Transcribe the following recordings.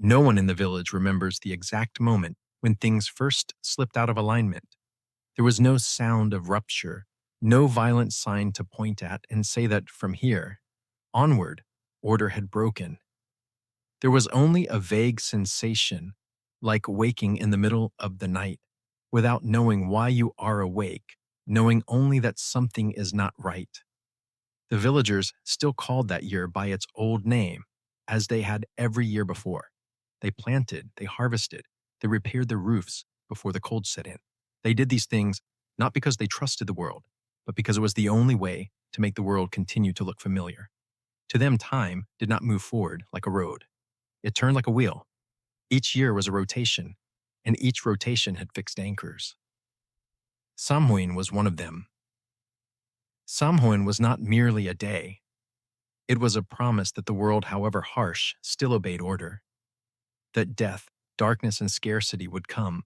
No one in the village remembers the exact moment when things first slipped out of alignment. There was no sound of rupture, no violent sign to point at and say that from here, onward, order had broken. There was only a vague sensation, like waking in the middle of the night, without knowing why you are awake, knowing only that something is not right. The villagers still called that year by its old name, as they had every year before. They planted, they harvested, they repaired their roofs before the cold set in. They did these things not because they trusted the world, but because it was the only way to make the world continue to look familiar. To them, time did not move forward like a road. It turned like a wheel. Each year was a rotation, and each rotation had fixed anchors. Samhain was one of them. Samhain was not merely a day. It was a promise that the world, however harsh, still obeyed order. That death, darkness, and scarcity would come,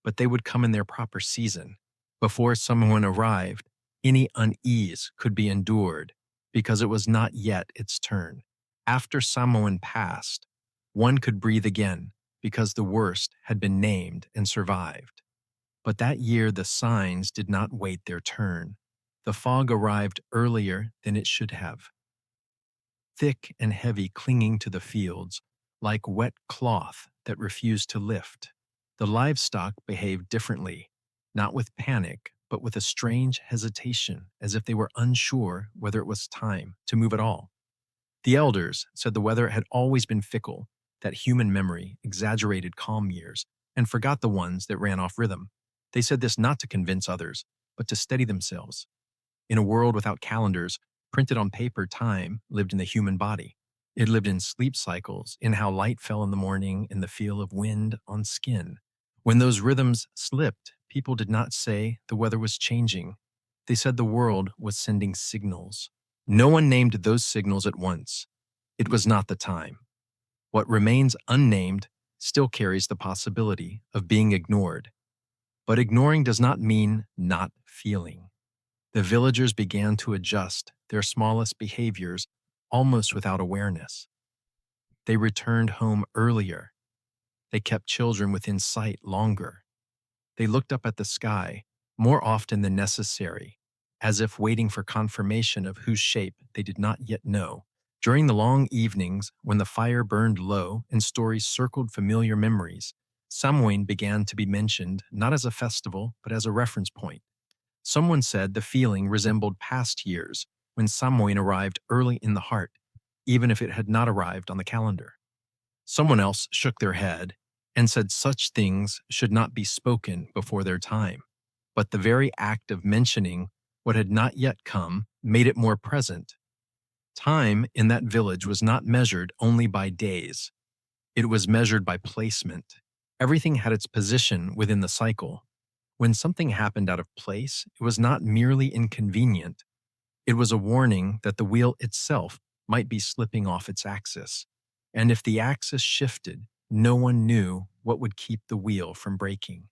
but they would come in their proper season. Before Samhain arrived, any unease could be endured because it was not yet its turn. After Samhain passed, one could breathe again because the worst had been named and survived. But that year the signs did not wait their turn. The fog arrived earlier than it should have, thick and heavy, clinging to the fields, like wet cloth that refused to lift. The livestock behaved differently, not with panic, but with a strange hesitation, as if they were unsure whether it was time to move at all. The elders said the weather had always been fickle, that human memory exaggerated calm years and forgot the ones that ran off rhythm. They said this not to convince others, but to steady themselves. In a world without calendars, printed on paper, time lived in the human body. It lived in sleep cycles, in how light fell in the morning, in the feel of wind on skin. When those rhythms slipped, people did not say the weather was changing. They said the world was sending signals. No one named those signals at once. It was not the time. What remains unnamed still carries the possibility of being ignored. But ignoring does not mean not feeling. The villagers began to adjust their smallest behaviors almost without awareness. They returned home earlier. They kept children within sight longer. They looked up at the sky more often than necessary, as if waiting for confirmation of whose shape they did not yet know. During the long evenings, when the fire burned low and stories circled familiar memories, Samhain began to be mentioned not as a festival, but as a reference point. Someone said the feeling resembled past years when Samhain arrived early in the heart, even if it had not arrived on the calendar. Someone else shook their head and said such things should not be spoken before their time. But the very act of mentioning what had not yet come made it more present. Time in that village was not measured only by days. It was measured by placement. Everything had its position within the cycle. When something happened out of place, it was not merely inconvenient. It was a warning that the wheel itself might be slipping off its axis. And if the axis shifted, no one knew what would keep the wheel from breaking.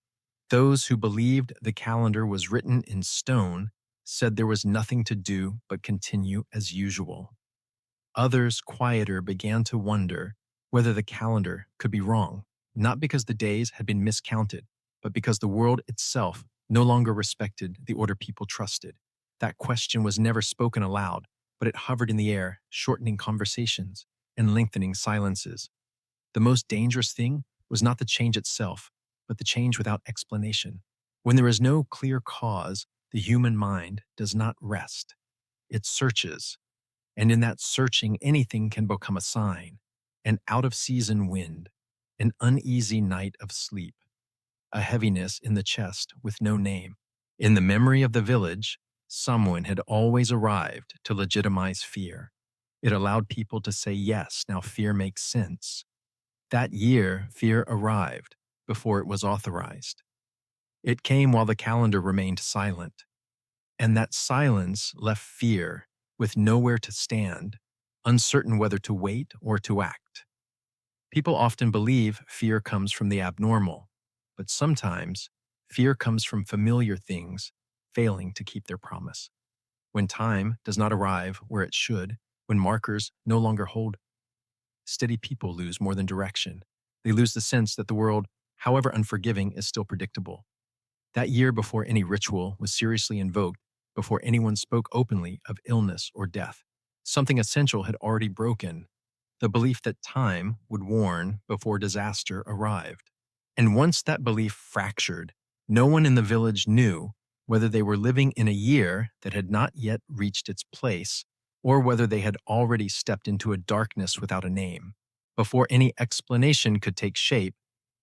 Those who believed the calendar was written in stone said there was nothing to do but continue as usual. Others, quieter, began to wonder whether the calendar could be wrong, not because the days had been miscounted, but because the world itself no longer respected the order people trusted. That question was never spoken aloud, but it hovered in the air, shortening conversations and lengthening silences. The most dangerous thing was not the change itself, but the change without explanation. When there is no clear cause, the human mind does not rest. It searches, and in that searching, anything can become a sign: an out-of-season wind, an uneasy night of sleep, a heaviness in the chest with no name. In the memory of the village, someone had always arrived to legitimize fear. It allowed people to say, yes, now fear makes sense. That year, fear arrived before it was authorized. It came while the calendar remained silent, and that silence left fear with nowhere to stand, uncertain whether to wait or to act. People often believe fear comes from the abnormal, but sometimes fear comes from familiar things failing to keep their promise. When time does not arrive where it should, when markers no longer hold, steady people lose more than direction. They lose the sense that the world, however unforgiving, is still predictable. That year, before any ritual was seriously invoked, before anyone spoke openly of illness or death, something essential had already broken: the belief that time would warn before disaster arrived. And once that belief fractured, no one in the village knew whether they were living in a year that had not yet reached its place, or whether they had already stepped into a darkness without a name. Before any explanation could take shape,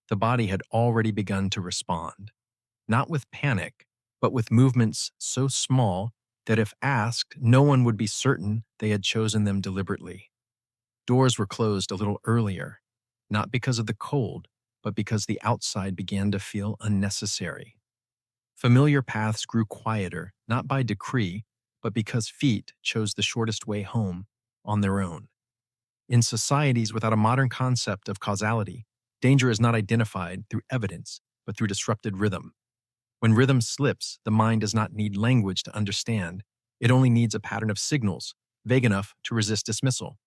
the body had already begun to respond, not with panic, but with movements so small that if asked, no one would be certain they had chosen them deliberately. Doors were closed a little earlier, not because of the cold, but because the outside began to feel unnecessary. Familiar paths grew quieter, not by decree, but because feet chose the shortest way home on their own. In societies without a modern concept of causality, danger is not identified through evidence, but through disrupted rhythm. When rhythm slips, the mind does not need language to understand. It only needs a pattern of signals, vague enough to resist dismissal.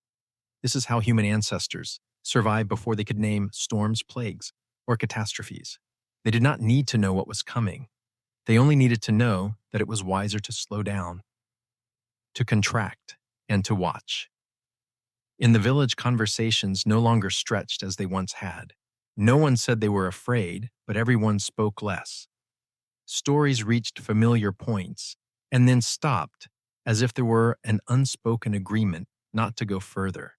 This is how human ancestors survived before they could name storms, plagues, or catastrophes. They did not need to know what was coming. They only needed to know that it was wiser to slow down, to contract, and to watch. In the village, conversations no longer stretched as they once had. No one said they were afraid, but everyone spoke less. Stories reached familiar points and then stopped, as if there were an unspoken agreement not to go further.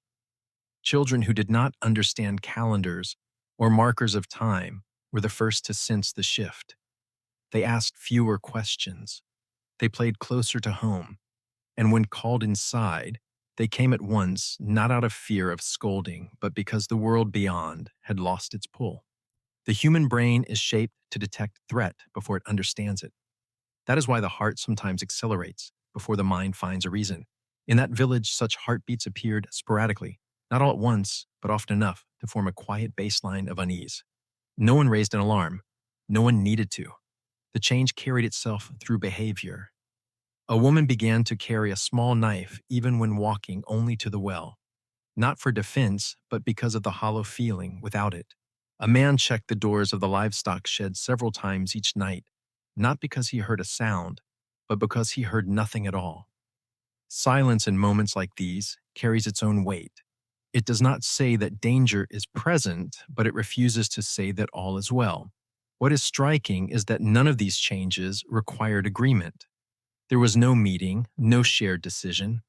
Children who did not understand calendars or markers of time were the first to sense the shift. They asked fewer questions. They played closer to home, and when called inside, they came at once, not out of fear of scolding, but because the world beyond had lost its pull. The human brain is shaped to detect threat before it understands it. That is why the heart sometimes accelerates before the mind finds a reason. In that village, such heartbeats appeared sporadically, not all at once, but often enough to form a quiet baseline of unease. No one raised an alarm. No one needed to. The change carried itself through behavior. A woman began to carry a small knife even when walking only to the well, not for defense, but because of the hollow feeling without it. A man checked the doors of the livestock shed several times each night, not because he heard a sound, but because he heard nothing at all. Silence in moments like these carries its own weight. It does not say that danger is present, but it refuses to say that all is well. What is striking is that none of these changes required agreement. There was no meeting, no shared decision.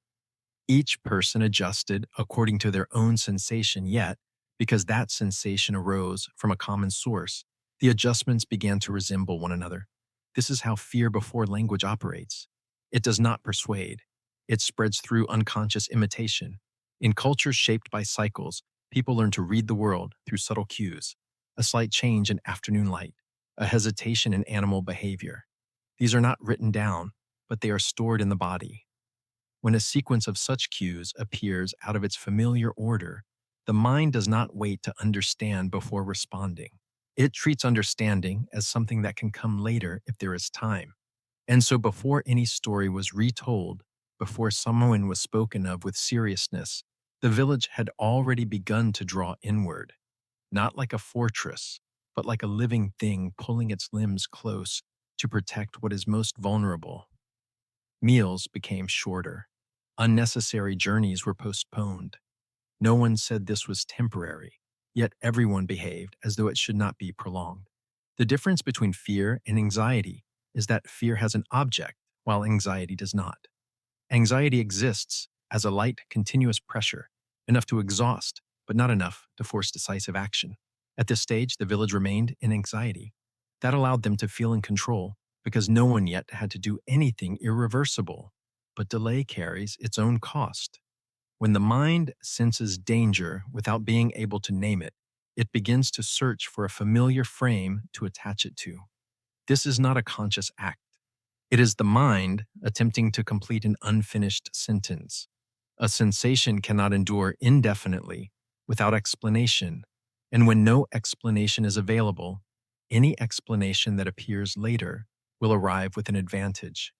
Each person adjusted according to their own sensation, yet, because that sensation arose from a common source, the adjustments began to resemble one another. This is how fear before language operates. It does not persuade. It spreads through unconscious imitation. In cultures shaped by cycles, people learn to read the world through subtle cues: a slight change in afternoon light, a hesitation in animal behavior. These are not written down, but they are stored in the body. When a sequence of such cues appears out of its familiar order, the mind does not wait to understand before responding. It treats understanding as something that can come later if there is time. And so before any story was retold, before Samhain was spoken of with seriousness, the village had already begun to draw inward, not like a fortress, but like a living thing pulling its limbs close to protect what is most vulnerable. Meals became shorter. Unnecessary journeys were postponed. No one said this was temporary, yet everyone behaved as though it should not be prolonged. The difference between fear and anxiety is that fear has an object, while anxiety does not. Anxiety exists as a light, continuous pressure, enough to exhaust, but not enough to force decisive action. At this stage, the village remained in anxiety. That allowed them to feel in control, because no one yet had to do anything irreversible. But delay carries its own cost. When the mind senses danger without being able to name it, it begins to search for a familiar frame to attach it to. This is not a conscious act. It is the mind attempting to complete an unfinished sentence. A sensation cannot endure indefinitely without explanation, and when no explanation is available, any explanation that appears later will arrive with an advantage.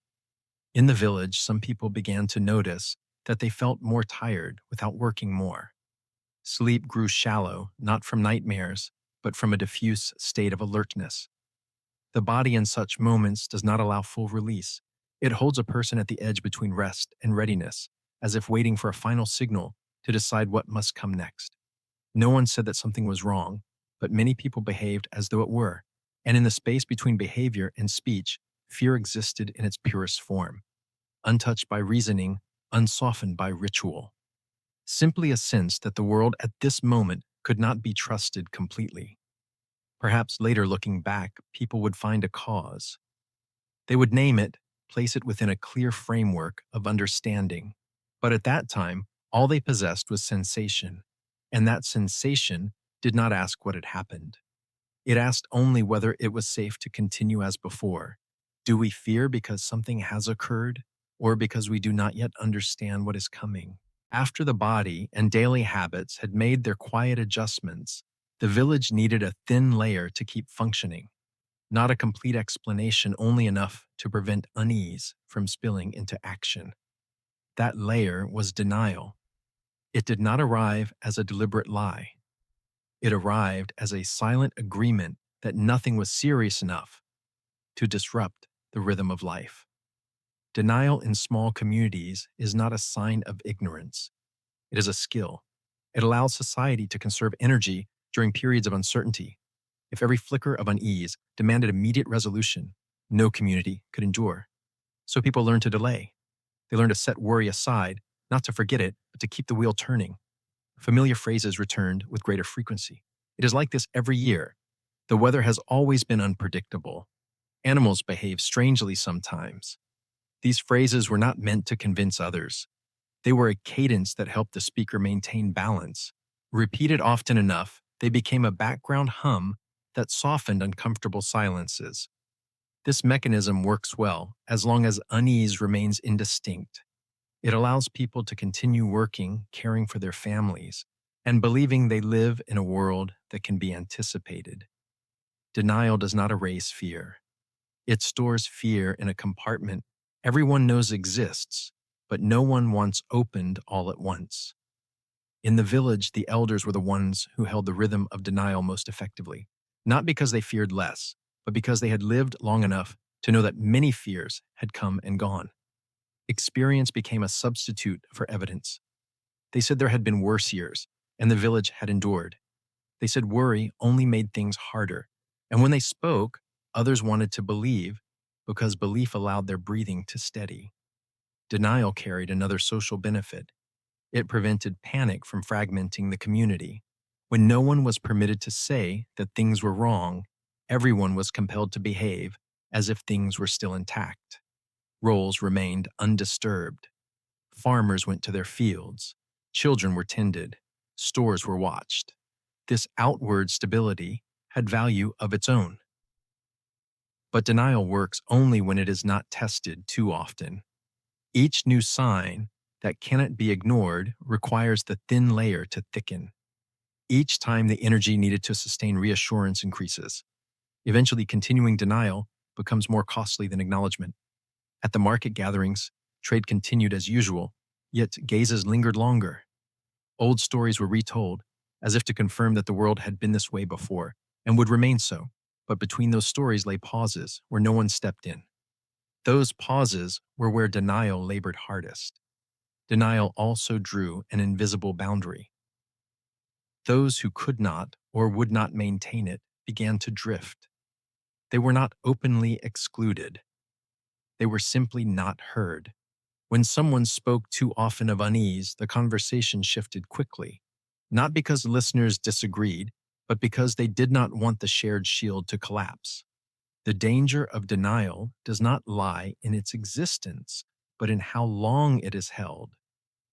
In the village, some people began to notice that they felt more tired without working more. Sleep grew shallow, not from nightmares, but from a diffuse state of alertness. The body in such moments does not allow full release. It holds a person at the edge between rest and readiness, as if waiting for a final signal to decide what must come next. No one said that something was wrong, but many people behaved as though it were. And in the space between behavior and speech, fear existed in its purest form, untouched by reasoning, unsoftened by ritual. Simply a sense that the world at this moment could not be trusted completely. Perhaps later, looking back, people would find a cause. They would name it, place it within a clear framework of understanding. But at that time, all they possessed was sensation, and that sensation did not ask what had happened. It asked only whether it was safe to continue as before. Do we fear because something has occurred, or because we do not yet understand what is coming? After the body and daily habits had made their quiet adjustments, the village needed a thin layer to keep functioning, not a complete explanation, only enough to prevent unease from spilling into action. That layer was denial. It did not arrive as a deliberate lie. It arrived as a silent agreement that nothing was serious enough to disrupt the rhythm of life. Denial in small communities is not a sign of ignorance. It is a skill. It allows society to conserve energy during periods of uncertainty. If every flicker of unease demanded immediate resolution, no community could endure. So people learn to delay. They learn to set worry aside, not to forget it, but to keep the wheel turning. Familiar phrases returned with greater frequency. It is like this every year. The weather has always been unpredictable. Animals behave strangely sometimes. These phrases were not meant to convince others. They were a cadence that helped the speaker maintain balance. Repeated often enough, they became a background hum that softened uncomfortable silences. This mechanism works well as long as unease remains indistinct. It allows people to continue working, caring for their families, and believing they live in a world that can be anticipated. Denial does not erase fear. It stores fear in a compartment everyone knows exists, but no one wants opened all at once. In the village, the elders were the ones who held the rhythm of denial most effectively, not because they feared less, but because they had lived long enough to know that many fears had come and gone. Experience became a substitute for evidence. They said there had been worse years, and the village had endured. They said worry only made things harder, and when they spoke, others wanted to believe because belief allowed their breathing to steady. Denial carried another social benefit. It prevented panic from fragmenting the community. When no one was permitted to say that things were wrong, everyone was compelled to behave as if things were still intact. Roles remained undisturbed. Farmers went to their fields. Children were tended. Stores were watched. This outward stability had value of its own. But denial works only when it is not tested too often. Each new sign that cannot be ignored requires the thin layer to thicken. Each time the energy needed to sustain reassurance increases. Eventually, continuing denial becomes more costly than acknowledgement. At the market gatherings, trade continued as usual, yet gazes lingered longer. Old stories were retold, as if to confirm that the world had been this way before, and would remain so, but between those stories lay pauses where no one stepped in. Those pauses were where denial labored hardest. Denial also drew an invisible boundary. Those who could not or would not maintain it began to drift. They were not openly excluded. They were simply not heard. When someone spoke too often of unease, the conversation shifted quickly, not because listeners disagreed, but because they did not want the shared shield to collapse. The danger of denial does not lie in its existence, but in how long it is held.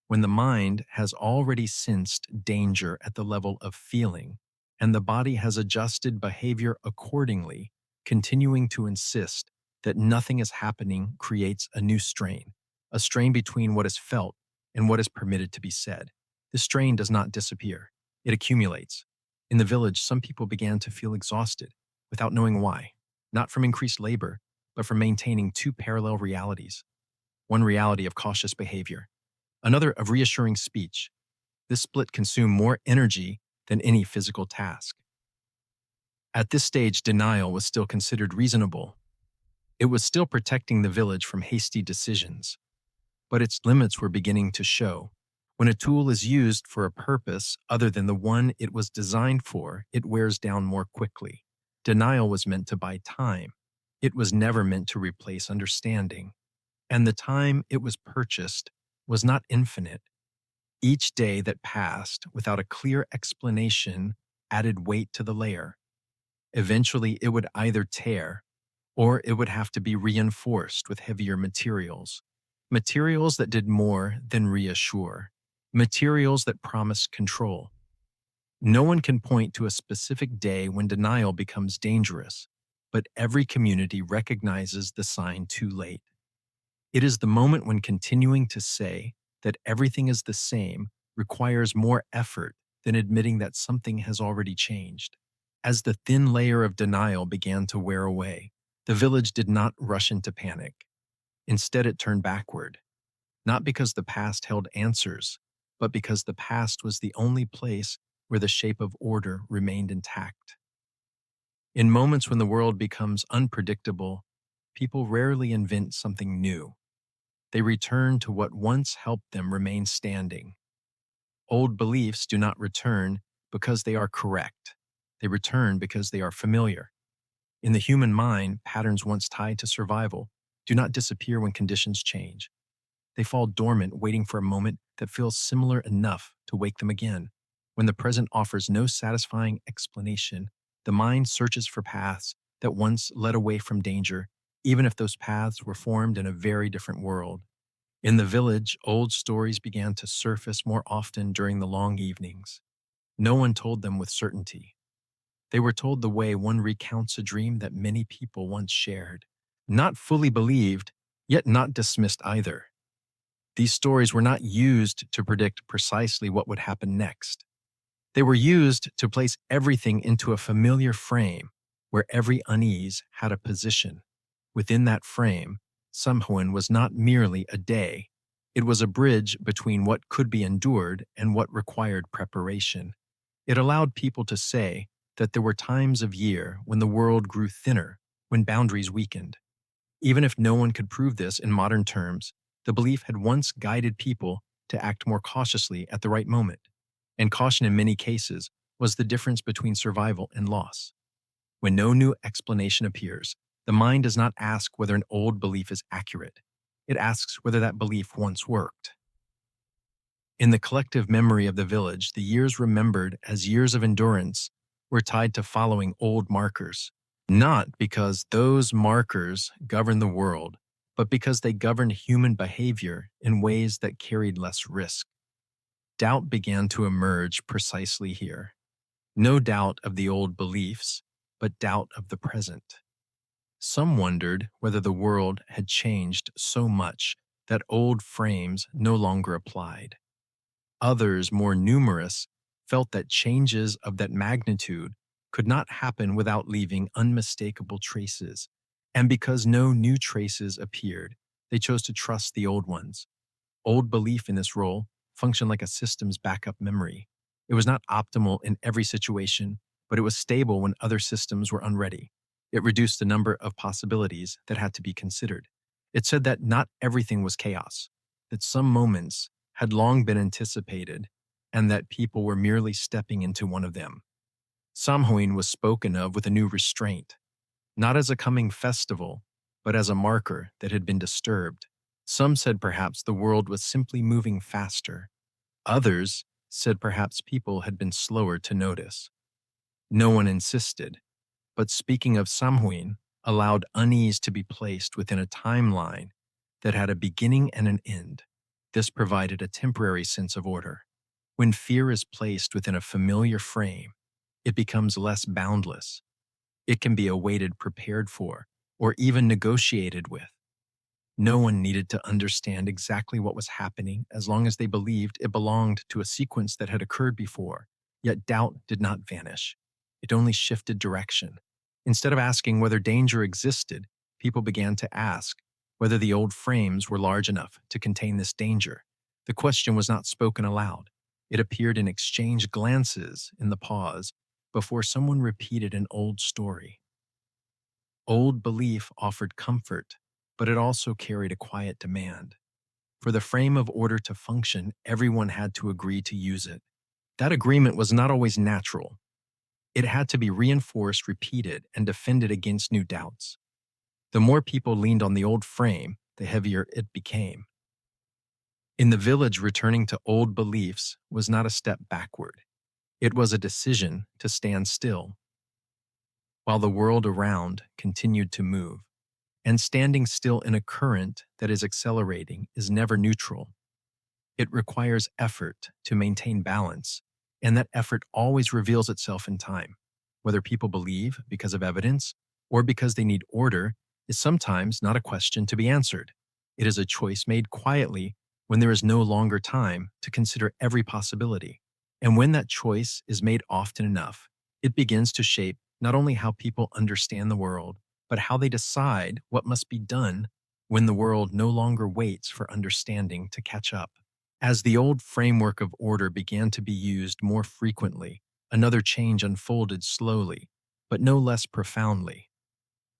When the mind has already sensed danger at the level of feeling, and the body has adjusted behavior accordingly, continuing to insist that nothing is happening creates a new strain, a strain between what is felt and what is permitted to be said. This strain does not disappear. It accumulates. In the village, some people began to feel exhausted without knowing why, not from increased labor, but from maintaining two parallel realities. One reality of cautious behavior, another of reassuring speech. This split consumed more energy than any physical task. At this stage, denial was still considered reasonable. It was still protecting the village from hasty decisions, but its limits were beginning to show. When a tool is used for a purpose other than the one it was designed for, it wears down more quickly. Denial was meant to buy time. It was never meant to replace understanding. And the time it was purchased was not infinite. Each day that passed without a clear explanation added weight to the layer. Eventually, it would either tear or it would have to be reinforced with heavier materials. Materials that did more than reassure. Materials that promised control. No one can point to a specific day when denial becomes dangerous, but every community recognizes the sign too late. It is the moment when continuing to say that everything is the same requires more effort than admitting that something has already changed. As the thin layer of denial began to wear away, the village did not rush into panic. Instead, it turned backward, not because the past held answers, but because the past was the only place where the shape of order remained intact. In moments when the world becomes unpredictable, people rarely invent something new. They return to what once helped them remain standing. Old beliefs do not return because they are correct. They return because they are familiar. In the human mind, patterns once tied to survival do not disappear when conditions change. They fall dormant, waiting for a moment that feels similar enough to wake them again. When the present offers no satisfying explanation, the mind searches for paths that once led away from danger, even if those paths were formed in a very different world. In the village, old stories began to surface more often during the long evenings. No one told them with certainty. They were told the way one recounts a dream that many people once shared. Not fully believed, yet not dismissed either. These stories were not used to predict precisely what would happen next. They were used to place everything into a familiar frame where every unease had a position. Within that frame, Samhain was not merely a day. It was a bridge between what could be endured and what required preparation. It allowed people to say that there were times of year when the world grew thinner, when boundaries weakened. Even if no one could prove this in modern terms, the belief had once guided people to act more cautiously at the right moment. And caution in many cases was the difference between survival and loss. When no new explanation appears, the mind does not ask whether an old belief is accurate. It asks whether that belief once worked. In the collective memory of the village, the years remembered as years of endurance were tied to following old markers, not because those markers govern the world, but because they governed human behavior in ways that carried less risk. Doubt began to emerge precisely here. No doubt of the old beliefs, but doubt of the present. Some wondered whether the world had changed so much that old frames no longer applied. Others, more numerous, felt that changes of that magnitude could not happen without leaving unmistakable traces, and because no new traces appeared, they chose to trust the old ones. Old belief in this role functioned like a system's backup memory. It was not optimal in every situation, but it was stable when other systems were unready. It reduced the number of possibilities that had to be considered. It said that not everything was chaos, that some moments had long been anticipated, and that people were merely stepping into one of them. Samhain was spoken of with a new restraint, not as a coming festival, but as a marker that had been disturbed. Some said perhaps the world was simply moving faster. Others said perhaps people had been slower to notice. No one insisted, but speaking of Samhain allowed unease to be placed within a timeline that had a beginning and an end. This provided a temporary sense of order. When fear is placed within a familiar frame, it becomes less boundless. It can be awaited, prepared for, or even negotiated with. No one needed to understand exactly what was happening as long as they believed it belonged to a sequence that had occurred before. Yet doubt did not vanish. It only shifted direction. Instead of asking whether danger existed, people began to ask whether the old frames were large enough to contain this danger. The question was not spoken aloud. It appeared in exchanged glances in the pause before someone repeated an old story. Old belief offered comfort, but it also carried a quiet demand. For the frame of order to function, everyone had to agree to use it. That agreement was not always natural. It had to be reinforced, repeated, and defended against new doubts. The more people leaned on the old frame, the heavier it became. In the village, returning to old beliefs was not a step backward. It was a decision to stand still, while the world around continued to move. And standing still in a current that is accelerating is never neutral. It requires effort to maintain balance, and that effort always reveals itself in time. Whether people believe because of evidence or because they need order is sometimes not a question to be answered. It is a choice made quietly when there is no longer time to consider every possibility. And when that choice is made often enough, it begins to shape not only how people understand the world, but how they decide what must be done when the world no longer waits for understanding to catch up. As the old framework of order began to be used more frequently, another change unfolded slowly, but no less profoundly.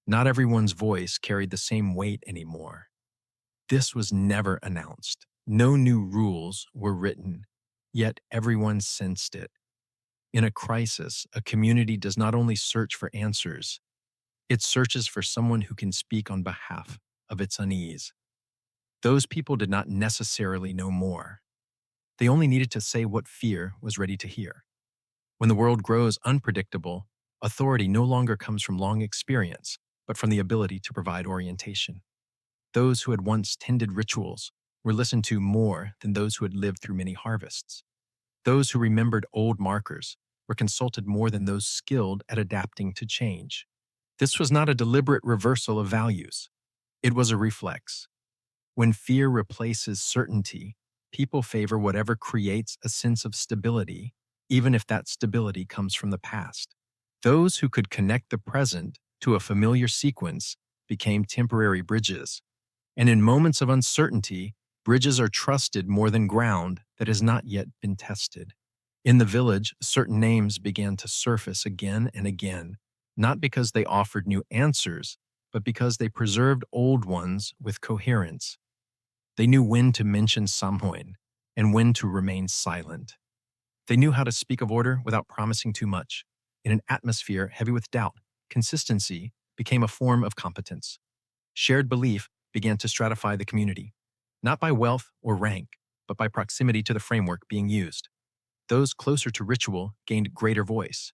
Not everyone's voice carried the same weight anymore. This was never announced. No new rules were written, yet everyone sensed it. In a crisis, a community does not only search for answers, it searches for someone who can speak on behalf of its unease. Those people did not necessarily know more. They only needed to say what fear was ready to hear. When the world grows unpredictable, authority no longer comes from long experience, but from the ability to provide orientation. Those who had once tended rituals were listened to more than those who had lived through many harvests. Those who remembered old markers were consulted more than those skilled at adapting to change. This was not a deliberate reversal of values. It was a reflex. When fear replaces certainty, people favor whatever creates a sense of stability, even if that stability comes from the past. Those who could connect the present to a familiar sequence became temporary bridges. And in moments of uncertainty, bridges are trusted more than ground that has not yet been tested. In the village, certain names began to surface again and again, not because they offered new answers, but because they preserved old ones with coherence. They knew when to mention Samhain and when to remain silent. They knew how to speak of order without promising too much. In an atmosphere heavy with doubt, consistency became a form of competence. Shared belief began to stratify the community, not by wealth or rank, but by proximity to the framework being used. Those closer to ritual gained greater voice.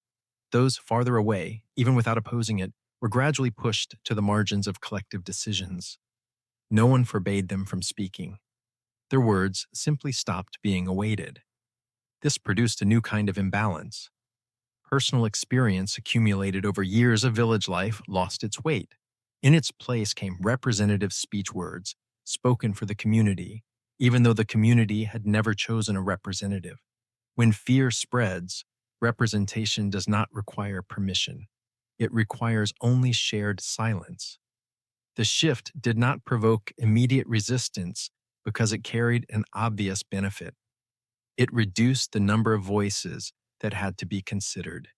Those farther away, even without opposing it, were gradually pushed to the margins of collective decisions. No one forbade them from speaking. Their words simply stopped being awaited. This produced a new kind of imbalance. Personal experience accumulated over years of village life lost its weight. In its place came representative speech words, spoken for the community, even though the community had never chosen a representative. When fear spreads, representation does not require permission. It requires only shared silence. The shift did not provoke immediate resistance because it carried an obvious benefit. It reduced the number of voices that had to be considered.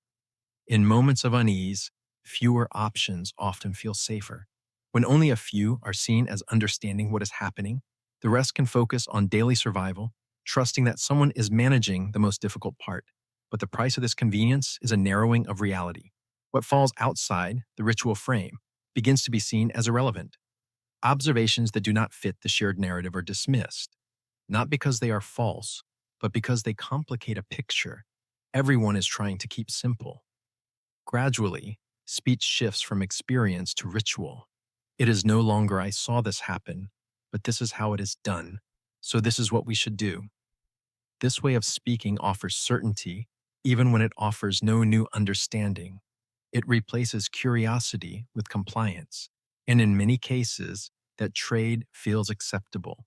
In moments of unease, fewer options often feel safer. When only a few are seen as understanding what is happening, the rest can focus on daily survival, trusting that someone is managing the most difficult part. But the price of this convenience is a narrowing of reality. What falls outside the ritual frame begins to be seen as irrelevant. Observations that do not fit the shared narrative are dismissed, not because they are false, but because they complicate a picture everyone is trying to keep simple. Gradually, speech shifts from experience to ritual. It is no longer "I saw this happen, but this is how it is done, so this is what we should do." This way of speaking offers certainty, even when it offers no new understanding. It replaces curiosity with compliance, and in many cases, that trade feels acceptable.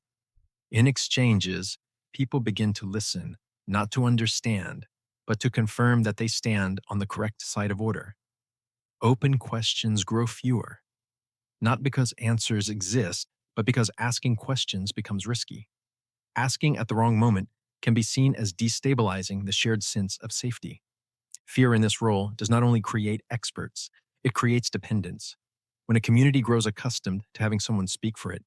In exchanges, people begin to listen, not to understand, but to confirm that they stand on the correct side of order. Open questions grow fewer, not because answers exist, but because asking questions becomes risky. Asking at the wrong moment can be seen as destabilizing the shared sense of safety. Fear in this role does not only create experts, it creates dependence. When a community grows accustomed to having someone speak for it,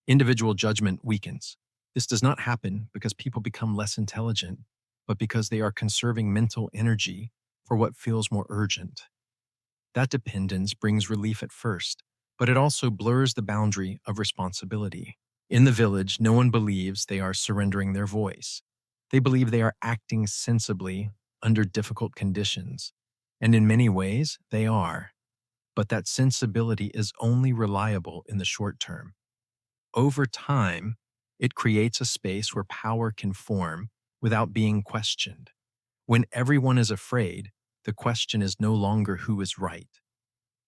individual judgment weakens. This does not happen because people become less intelligent, but because they are conserving mental energy for what feels more urgent. That dependence brings relief at first, but it also blurs the boundary of responsibility. In the village, no one believes they are surrendering their voice. They believe they are acting sensibly under difficult conditions. And in many ways, they are. But that sensibility is only reliable in the short term. Over time, it creates a space where power can form without being questioned. When everyone is afraid, the question is no longer who is right.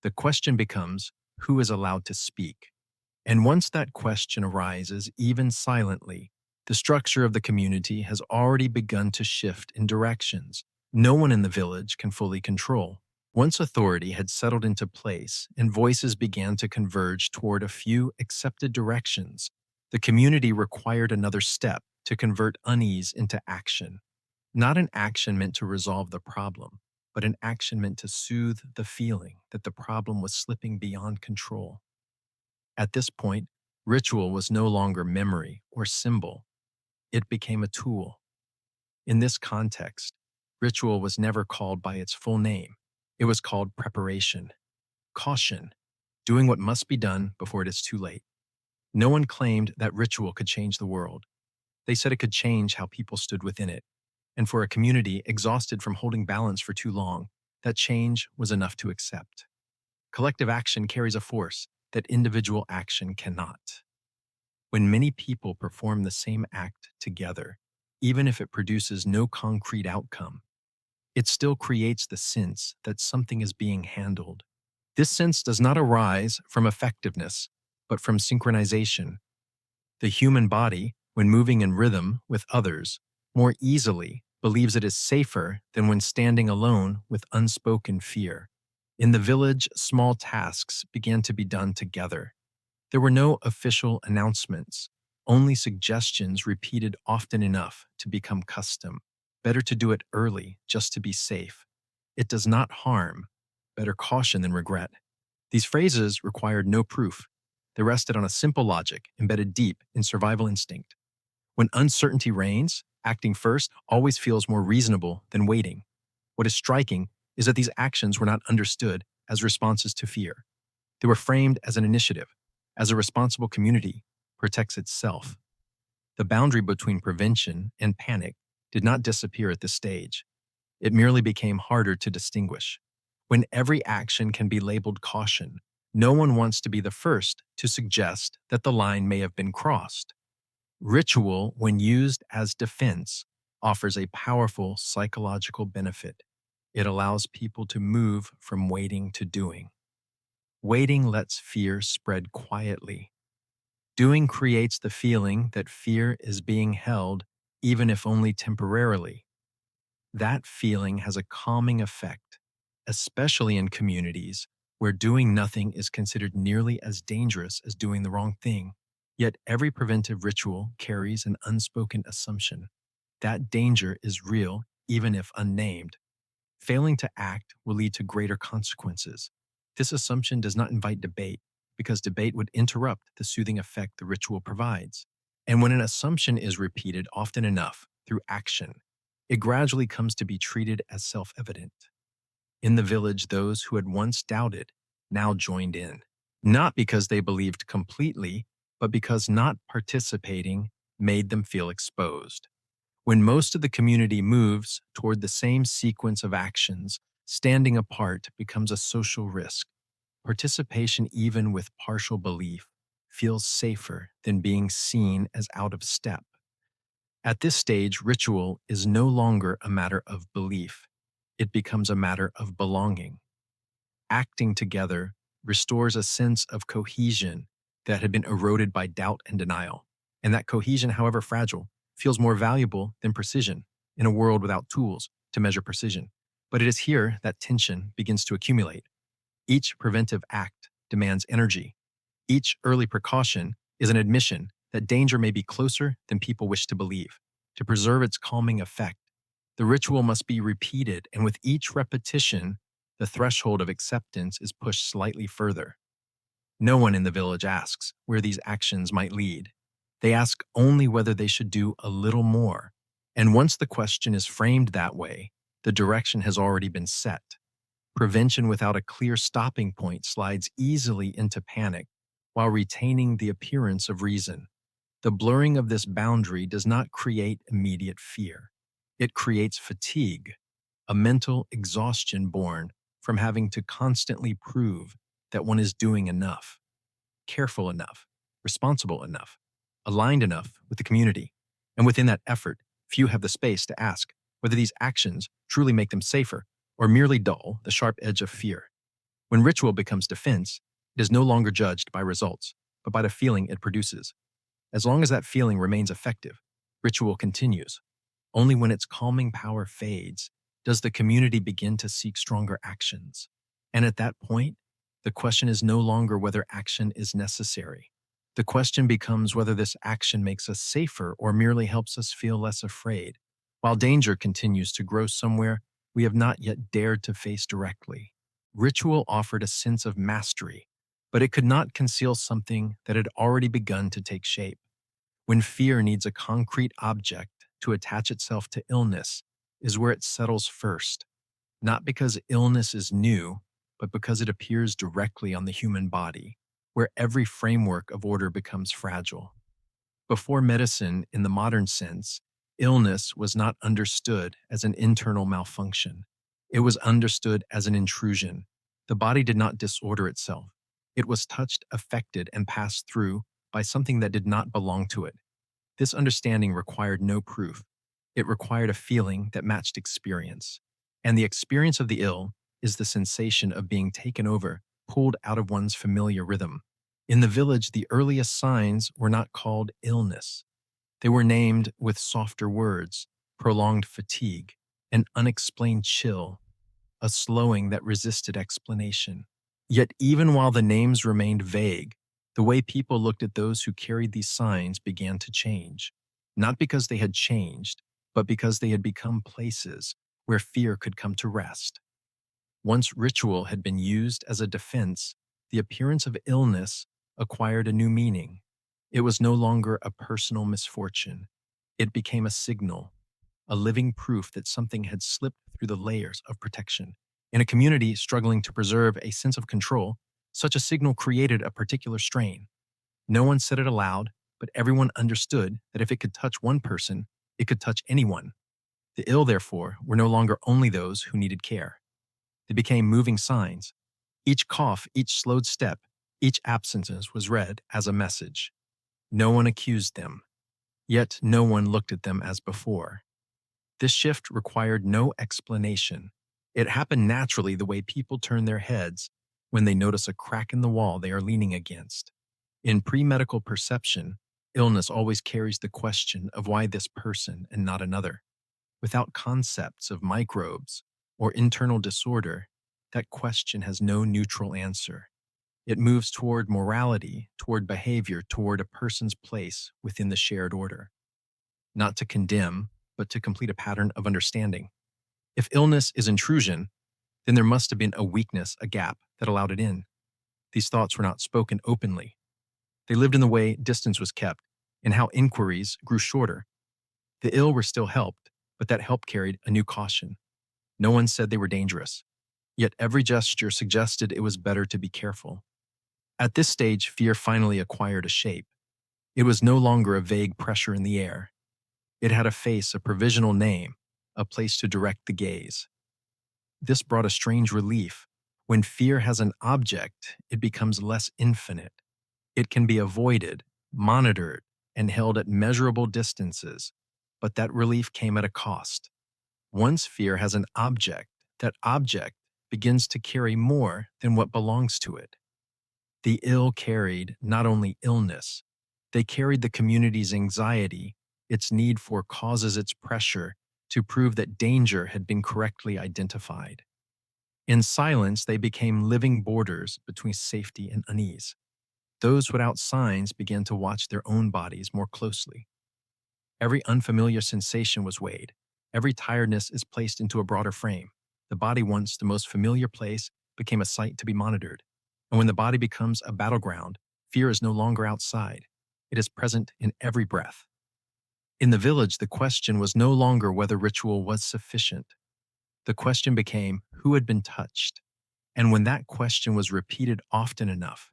The question becomes who is allowed to speak. And once that question arises, even silently, the structure of the community has already begun to shift in directions no one in the village can fully control. Once authority had settled into place and voices began to converge toward a few accepted directions, the community required another step to convert unease into action. Not an action meant to resolve the problem, but an action meant to soothe the feeling that the problem was slipping beyond control. At this point, ritual was no longer memory or symbol, it became a tool. In this context, ritual was never called by its full name. It was called preparation, caution, doing what must be done before it is too late. No one claimed that ritual could change the world. They said it could change how people stood within it. And for a community exhausted from holding balance for too long, that change was enough to accept. Collective action carries a force that individual action cannot. When many people perform the same act together, even if it produces no concrete outcome, it still creates the sense that something is being handled. This sense does not arise from effectiveness, but from synchronization. The human body, when moving in rhythm with others, more easily believes it is safer than when standing alone with unspoken fear. In the village, small tasks began to be done together. There were no official announcements, only suggestions repeated often enough to become custom. Better to do it early just to be safe. It does not harm. Better caution than regret. These phrases required no proof. They rested on a simple logic embedded deep in survival instinct. When uncertainty reigns, acting first always feels more reasonable than waiting. What is striking is that these actions were not understood as responses to fear. They were framed as an initiative, as a responsible community protects itself. The boundary between prevention and panic did not disappear at this stage. It merely became harder to distinguish. When every action can be labeled caution, no one wants to be the first to suggest that the line may have been crossed. Ritual, when used as defense, offers a powerful psychological benefit. It allows people to move from waiting to doing. Waiting lets fear spread quietly. Doing creates the feeling that fear is being held, even if only temporarily. That feeling has a calming effect, especially in communities where doing nothing is considered nearly as dangerous as doing the wrong thing. Yet every preventive ritual carries an unspoken assumption. That danger is real, even if unnamed. Failing to act will lead to greater consequences. This assumption does not invite debate, because debate would interrupt the soothing effect the ritual provides. And when an assumption is repeated often enough through action, it gradually comes to be treated as self-evident. In the village, those who had once doubted now joined in, not because they believed completely, but because not participating made them feel exposed. When most of the community moves toward the same sequence of actions, standing apart becomes a social risk. Participation, even with partial belief, feels safer than being seen as out of step. At this stage, ritual is no longer a matter of belief. It becomes a matter of belonging. Acting together restores a sense of cohesion that had been eroded by doubt and denial. And that cohesion, however fragile, feels more valuable than precision in a world without tools to measure precision. But it is here that tension begins to accumulate. Each preventive act demands energy. Each early precaution is an admission that danger may be closer than people wish to believe. To preserve its calming effect, the ritual must be repeated, and with each repetition, the threshold of acceptance is pushed slightly further. No one in the village asks where these actions might lead. They ask only whether they should do a little more. And once the question is framed that way, the direction has already been set. Prevention without a clear stopping point slides easily into panic while retaining the appearance of reason. The blurring of this boundary does not create immediate fear. It creates fatigue, a mental exhaustion born from having to constantly prove that one is doing enough, careful enough, responsible enough, aligned enough with the community. And within that effort, few have the space to ask whether these actions truly make them safer or merely dull the sharp edge of fear. When ritual becomes defense, it is no longer judged by results, but by the feeling it produces. As long as that feeling remains effective, ritual continues. Only when its calming power fades does the community begin to seek stronger actions. And at that point, the question is no longer whether action is necessary. The question becomes whether this action makes us safer or merely helps us feel less afraid, while danger continues to grow somewhere we have not yet dared to face directly. Ritual offered a sense of mastery, but it could not conceal something that had already begun to take shape. When fear needs a concrete object to attach itself to illness, is where it settles first, not because illness is new, but because it appears directly on the human body, where every framework of order becomes fragile. Before medicine, in the modern sense, illness was not understood as an internal malfunction. It was understood as an intrusion. The body did not disorder itself. It was touched, affected, and passed through by something that did not belong to it. This understanding required no proof. It required a feeling that matched experience. And the experience of the ill is the sensation of being taken over, pulled out of one's familiar rhythm. In the village, the earliest signs were not called illness. They were named with softer words: prolonged fatigue, an unexplained chill, a slowing that resisted explanation. Yet even while the names remained vague, the way people looked at those who carried these signs began to change, not because they had changed, but because they had become places where fear could come to rest. Once ritual had been used as a defense, the appearance of illness acquired a new meaning. It was no longer a personal misfortune. It became a signal, a living proof that something had slipped through the layers of protection. In a community struggling to preserve a sense of control, such a signal created a particular strain. No one said it aloud, but everyone understood that if it could touch one person, it could touch anyone. The ill, therefore, were no longer only those who needed care. They became moving signs. Each cough, each slowed step, each absence was read as a message. No one accused them, yet no one looked at them as before. This shift required no explanation. It happened naturally, the way people turn their heads when they notice a crack in the wall they are leaning against. In pre-medical perception, illness always carries the question of why this person and not another. Without concepts of microbes or internal disorder, that question has no neutral answer. It moves toward morality, toward behavior, toward a person's place within the shared order. Not to condemn, but to complete a pattern of understanding. If illness is intrusion, then there must have been a weakness, a gap that allowed it in. These thoughts were not spoken openly. They lived in the way distance was kept, in how inquiries grew shorter. The ill were still helped, but that help carried a new caution. No one said they were dangerous, yet every gesture suggested it was better to be careful. At this stage, fear finally acquired a shape. It was no longer a vague pressure in the air. It had a face, a provisional name, a place to direct the gaze. This brought a strange relief. When fear has an object, it becomes less infinite. It can be avoided, monitored, and held at measurable distances, but that relief came at a cost. Once fear has an object, that object begins to carry more than what belongs to it. The ill carried not only illness, they carried the community's anxiety, its need for causes, its pressure to prove that danger had been correctly identified. In silence, they became living borders between safety and unease. Those without signs began to watch their own bodies more closely. Every unfamiliar sensation was weighed. Every tiredness is placed into a broader frame. The body, once the most familiar place, became a site to be monitored. And when the body becomes a battleground, fear is no longer outside. It is present in every breath. In the village, the question was no longer whether ritual was sufficient. The question became who had been touched. And when that question was repeated often enough,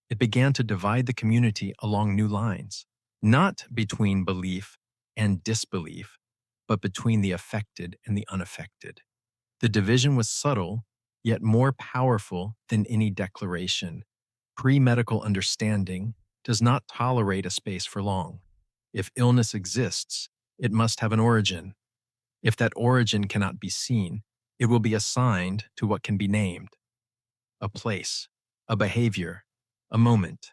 it began to divide the community along new lines, not between belief and disbelief, but between the affected and the unaffected. The division was subtle, yet more powerful than any declaration. Pre-medical understanding does not tolerate a space for long. If illness exists, it must have an origin. If that origin cannot be seen, it will be assigned to what can be named: a place, a behavior, a moment.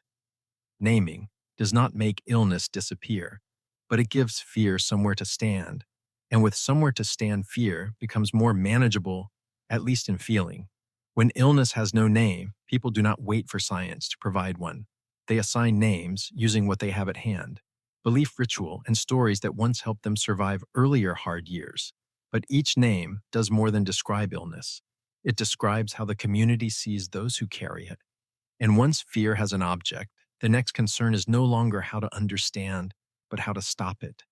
Naming does not make illness disappear, but it gives fear somewhere to stand. And with somewhere to stand, fear becomes more manageable, at least in feeling. When illness has no name, people do not wait for science to provide one. They assign names using what they have at hand: belief, ritual, and stories that once helped them survive earlier hard years. But each name does more than describe illness. It describes how the community sees those who carry it. And once fear has an object, the next concern is no longer how to understand, but how to stop it.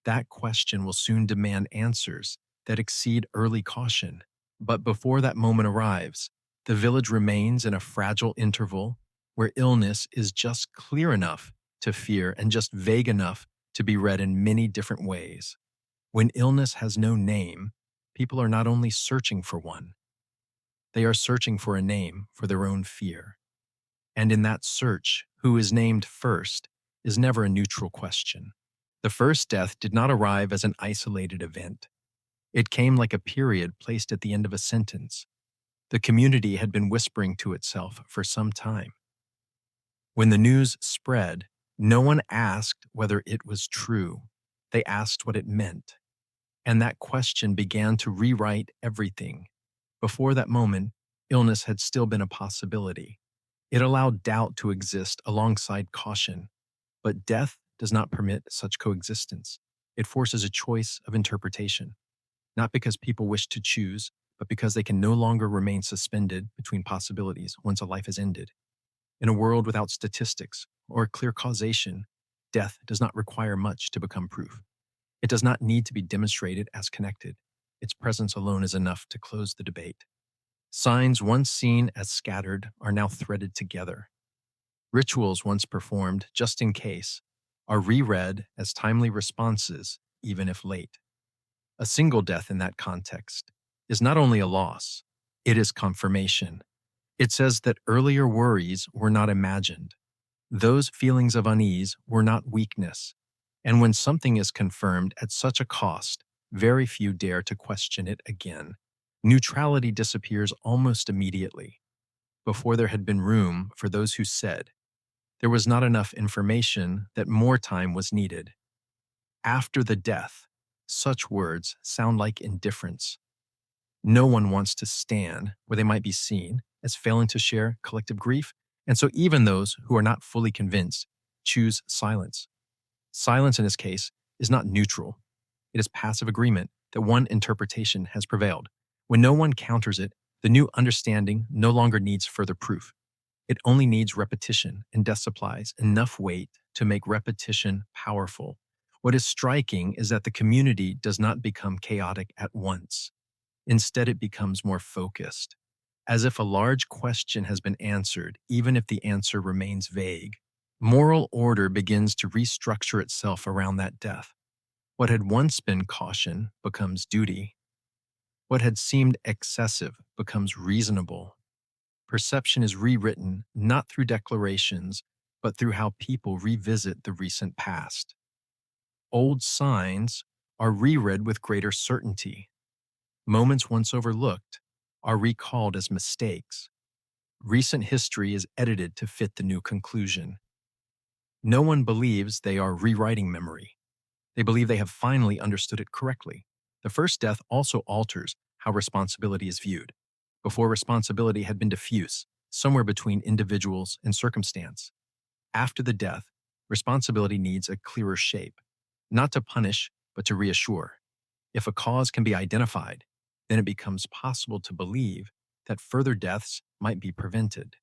That question will soon demand answers that exceed early caution. But before that moment arrives, the village remains in a fragile interval where illness is just clear enough to fear and just vague enough to be read in many different ways. When illness has no name, people are not only searching for one, they are searching for a name for their own fear. And in that search, who is named first is never a neutral question. The first death did not arrive as an isolated event. It came like a period placed at the end of a sentence. The community had been whispering to itself for some time. When the news spread, no one asked whether it was true. They asked what it meant. And that question began to rewrite everything. Before that moment, illness had still been a possibility. It allowed doubt to exist alongside caution. But death does not permit such coexistence. It forces a choice of interpretation, not because people wish to choose, but because they can no longer remain suspended between possibilities once a life has ended. In a world without statistics or clear causation, death does not require much to become proof. It does not need to be demonstrated as connected. Its presence alone is enough to close the debate. Signs once seen as scattered are now threaded together. Rituals once performed just in case are reread as timely responses, even if late. A single death in that context is not only a loss, it is confirmation. It says that earlier worries were not imagined. Those feelings of unease were not weakness. And when something is confirmed at such a cost, very few dare to question it again. Neutrality disappears almost immediately. Before there had been room for those who said, there was not enough information, that more time was needed. After the death, such words sound like indifference. No one wants to stand where they might be seen as failing to share collective grief, and so even those who are not fully convinced choose silence. Silence in this case is not neutral. It is passive agreement that one interpretation has prevailed. When no one counters it, the new understanding no longer needs further proof. It only needs repetition, and death supplies enough weight to make repetition powerful. What is striking is that the community does not become chaotic at once. Instead, it becomes more focused, as if a large question has been answered, even if the answer remains vague. Moral order begins to restructure itself around that death. What had once been caution becomes duty. What had seemed excessive becomes reasonable. Perception is rewritten not through declarations, but through how people revisit the recent past. Old signs are reread with greater certainty. Moments once overlooked are recalled as mistakes. Recent history is edited to fit the new conclusion. No one believes they are rewriting memory. They believe they have finally understood it correctly. The first death also alters how responsibility is viewed. Before, responsibility had been diffuse, somewhere between individuals and circumstance. After the death, responsibility needs a clearer shape, not to punish, but to reassure. If a cause can be identified, then it becomes possible to believe that further deaths might be prevented.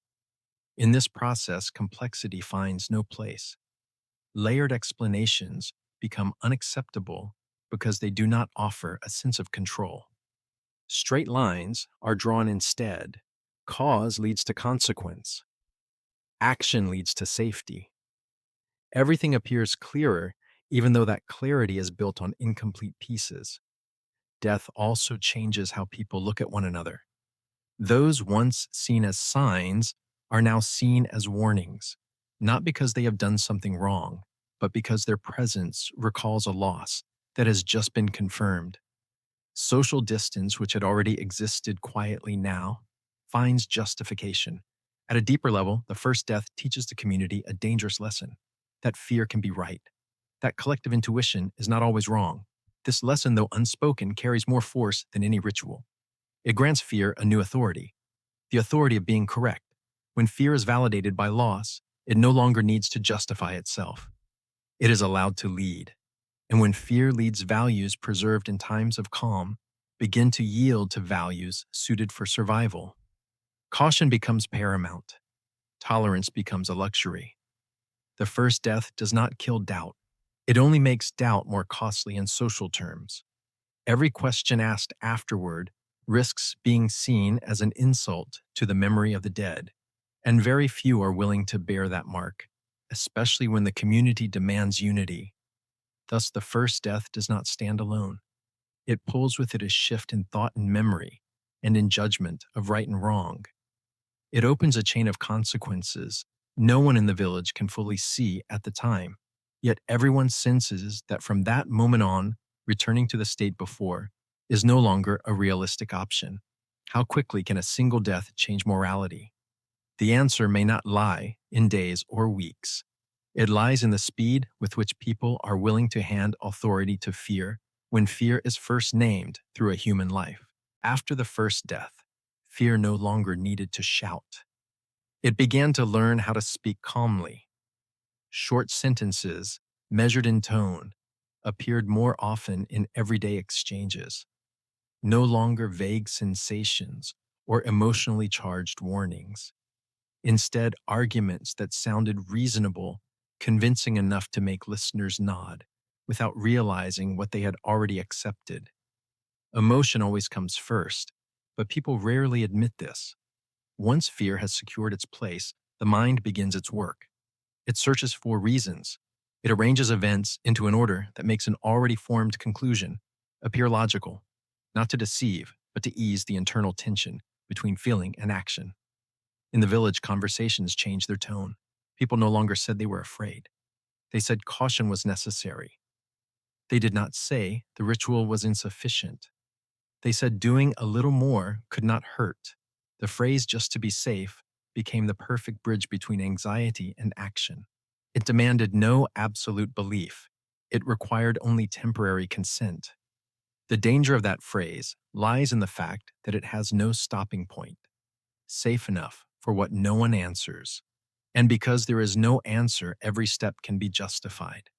In this process, complexity finds no place. Layered explanations become unacceptable because they do not offer a sense of control. Straight lines are drawn instead. Cause leads to consequence. Action leads to safety. Everything appears clearer, even though that clarity is built on incomplete pieces. Death also changes how people look at one another. Those once seen as signs are now seen as warnings, not because they have done something wrong, but because their presence recalls a loss that has just been confirmed. Social distance, which had already existed quietly now, finds justification. At a deeper level, the first death teaches the community a dangerous lesson that fear can be right, that collective intuition is not always wrong. This lesson, though unspoken, carries more force than any ritual. It grants fear a new authority, the authority of being correct. When fear is validated by loss, it no longer needs to justify itself. It is allowed to lead. And when fear leads, values preserved in times of calm begin to yield to values suited for survival. Caution becomes paramount. Tolerance becomes a luxury. The first death does not kill doubt. It only makes doubt more costly in social terms. Every question asked afterward risks being seen as an insult to the memory of the dead, and very few are willing to bear that mark, especially when the community demands unity. Thus, the first death does not stand alone. It pulls with it a shift in thought and memory, and in judgment of right and wrong. It opens a chain of consequences no one in the village can fully see at the time, yet everyone senses that from that moment on, returning to the state before is no longer a realistic option. How quickly can a single death change morality? The answer may not lie in days or weeks. It lies in the speed with which people are willing to hand authority to fear when fear is first named through a human life. After the first death, fear no longer needed to shout. It began to learn how to speak calmly. Short sentences, measured in tone, appeared more often in everyday exchanges. No longer vague sensations or emotionally charged warnings. Instead, arguments that sounded reasonable, convincing enough to make listeners nod, without realizing what they had already accepted. Emotion always comes first, but people rarely admit this. Once fear has secured its place, the mind begins its work. It searches for reasons. It arranges events into an order that makes an already formed conclusion appear logical, not to deceive, but to ease the internal tension between feeling and action. In the village, conversations changed their tone. People no longer said they were afraid. They said caution was necessary. They did not say the ritual was insufficient. They said doing a little more could not hurt. The phrase "just to be safe" became the perfect bridge between anxiety and action. It demanded no absolute belief. It required only temporary consent. The danger of that phrase lies in the fact that it has no stopping point. Safe enough for what no one answers. And because there is no answer, every step can be justified.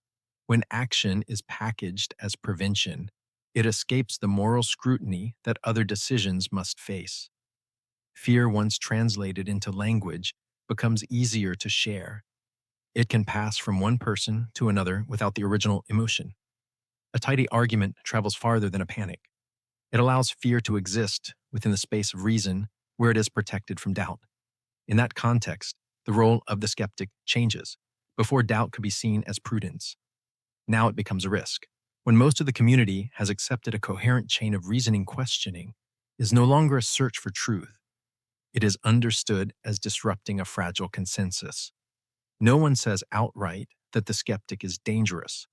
When action is packaged as prevention, it escapes the moral scrutiny that other decisions must face. Fear, once translated into language, becomes easier to share. It can pass from one person to another without the original emotion. A tidy argument travels farther than a panic. It allows fear to exist within the space of reason where it is protected from doubt. In that context, the role of the skeptic changes. Before, doubt could be seen as prudence. Now it becomes a risk. When most of the community has accepted a coherent chain of reasoning, questioning is no longer a search for truth. It is understood as disrupting a fragile consensus. No one says outright that the skeptic is dangerous,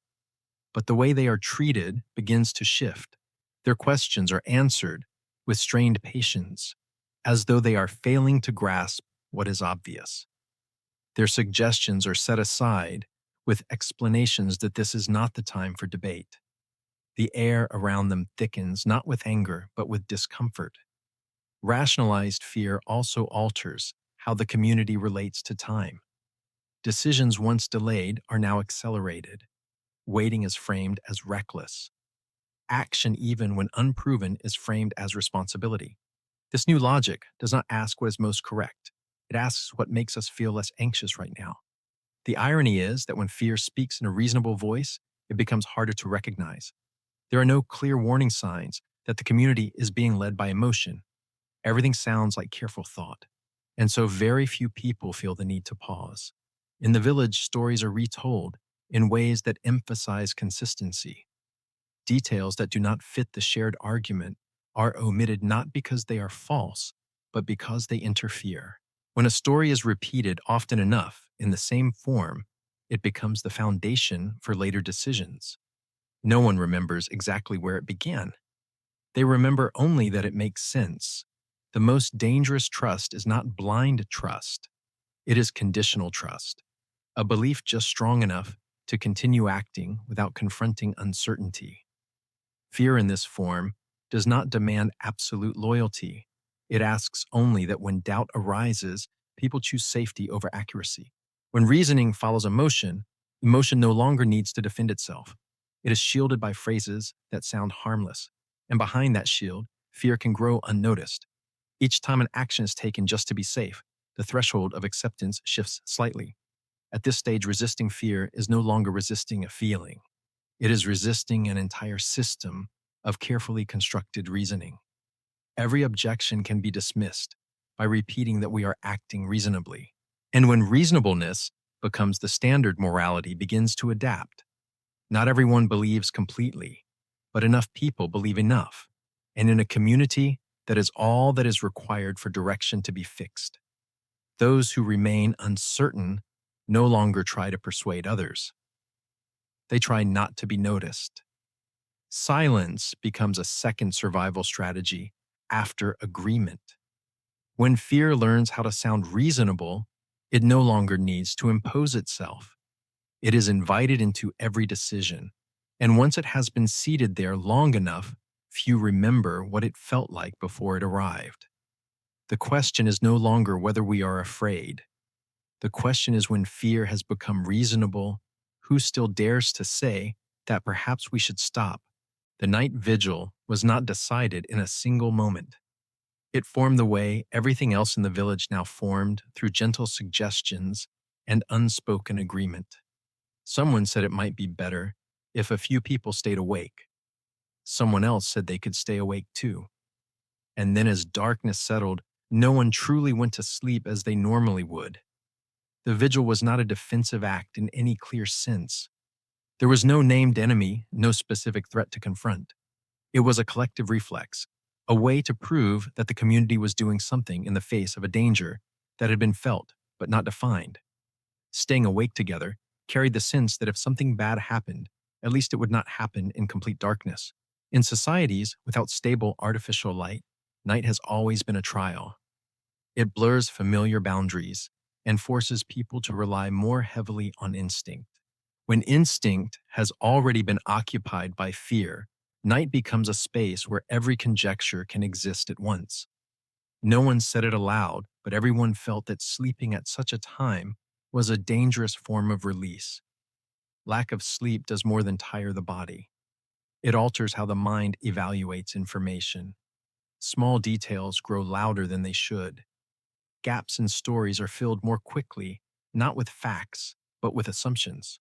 but the way they are treated begins to shift. Their questions are answered with strained patience, as though they are failing to grasp what is obvious. Their suggestions are set aside with explanations that this is not the time for debate. The air around them thickens not with anger, but with discomfort. Rationalized fear also alters how the community relates to time. Decisions once delayed are now accelerated. Waiting is framed as reckless. Action, even when unproven, is framed as responsibility. This new logic does not ask what is most correct. It asks what makes us feel less anxious right now. The irony is that when fear speaks in a reasonable voice, it becomes harder to recognize. There are no clear warning signs that the community is being led by emotion. Everything sounds like careful thought. And so very few people feel the need to pause. In the village, stories are retold in ways that emphasize consistency. Details that do not fit the shared argument are omitted not because they are false, but because they interfere. When a story is repeated often enough in the same form, it becomes the foundation for later decisions. No one remembers exactly where it began. They remember only that it makes sense. The most dangerous trust is not blind trust, it is conditional trust, a belief just strong enough to continue acting without confronting uncertainty. Fear in this form does not demand absolute loyalty. It asks only that when doubt arises, people choose safety over accuracy. When reasoning follows emotion, emotion no longer needs to defend itself. It is shielded by phrases that sound harmless, and behind that shield, fear can grow unnoticed. Each time an action is taken just to be safe, the threshold of acceptance shifts slightly. At this stage, resisting fear is no longer resisting a feeling. It is resisting an entire system of carefully constructed reasoning. Every objection can be dismissed by repeating that we are acting reasonably. And when reasonableness becomes the standard, morality begins to adapt. Not everyone believes completely, but enough people believe enough. And in a community, that is all that is required for direction to be fixed. Those who remain uncertain no longer try to persuade others. They try not to be noticed. Silence becomes a second survival strategy after agreement. When fear learns how to sound reasonable, it no longer needs to impose itself. It is invited into every decision, and once it has been seated there long enough, few remember what it felt like before it arrived. The question is no longer whether we are afraid. The question is, when fear has become reasonable, who still dares to say that perhaps we should stop? The night vigil was not decided in a single moment. It formed the way everything else in the village now formed through gentle suggestions and unspoken agreement. Someone said it might be better if a few people stayed awake. Someone else said they could stay awake too. And then as darkness settled, no one truly went to sleep as they normally would. The vigil was not a defensive act in any clear sense. There was no named enemy, no specific threat to confront. It was a collective reflex, a way to prove that the community was doing something in the face of a danger that had been felt but not defined. Staying awake together carried the sense that if something bad happened, at least it would not happen in complete darkness. In societies without stable artificial light, night has always been a trial. It blurs familiar boundaries and forces people to rely more heavily on instinct. When instinct has already been occupied by fear, night becomes a space where every conjecture can exist at once. No one said it aloud, but everyone felt that sleeping at such a time was a dangerous form of release. Lack of sleep does more than tire the body. It alters how the mind evaluates information. Small details grow louder than they should. Gaps in stories are filled more quickly, not with facts, but with assumptions.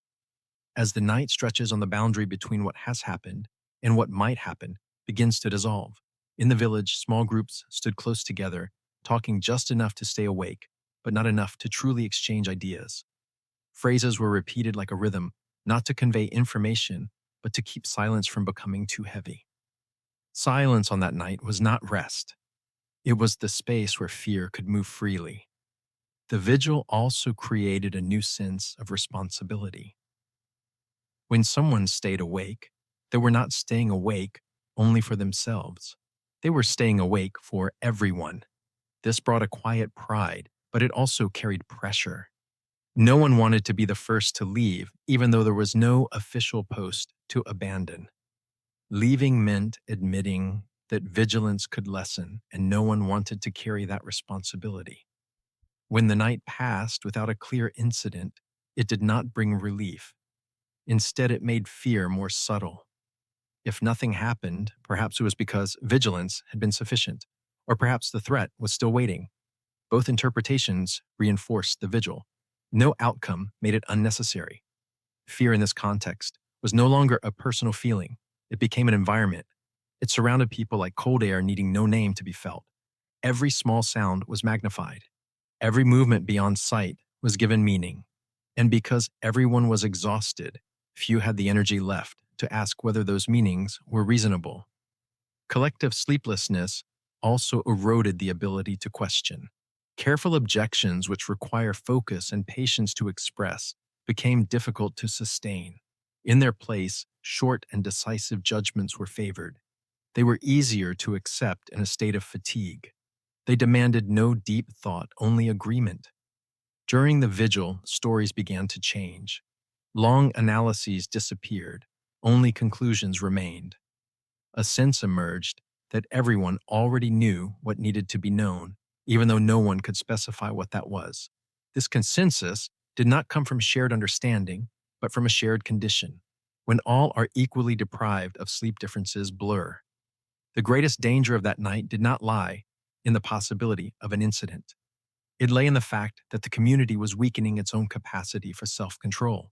As the night stretches on the boundary between what has happened and what might happen begins to dissolve. In the village, small groups stood close together, talking just enough to stay awake, but not enough to truly exchange ideas. Phrases were repeated like a rhythm, not to convey information, but to keep silence from becoming too heavy. Silence on that night was not rest. It was the space where fear could move freely. The vigil also created a new sense of responsibility. When someone stayed awake, they were not staying awake only for themselves. They were staying awake for everyone. This brought a quiet pride, but it also carried pressure. No one wanted to be the first to leave, even though there was no official post to abandon. Leaving meant admitting that vigilance could lessen, and no one wanted to carry that responsibility. When the night passed without a clear incident, it did not bring relief. Instead, it made fear more subtle. If nothing happened, perhaps it was because vigilance had been sufficient, or perhaps the threat was still waiting. Both interpretations reinforced the vigil. No outcome made it unnecessary. Fear in this context was no longer a personal feeling, it became an environment. It surrounded people like cold air needing no name to be felt. Every small sound was magnified. Every movement beyond sight was given meaning. And because everyone was exhausted, few had the energy left to ask whether those meanings were reasonable. Collective sleeplessness also eroded the ability to question. Careful objections, which require focus and patience to express, became difficult to sustain. In their place, short and decisive judgments were favored. They were easier to accept in a state of fatigue. They demanded no deep thought, only agreement. During the vigil, stories began to change. Long analyses disappeared, only conclusions remained. A sense emerged that everyone already knew what needed to be known, even though no one could specify what that was. This consensus did not come from shared understanding, but from a shared condition. When all are equally deprived of sleep, differences blur. The greatest danger of that night did not lie in the possibility of an incident. It lay in the fact that the community was weakening its own capacity for self-control.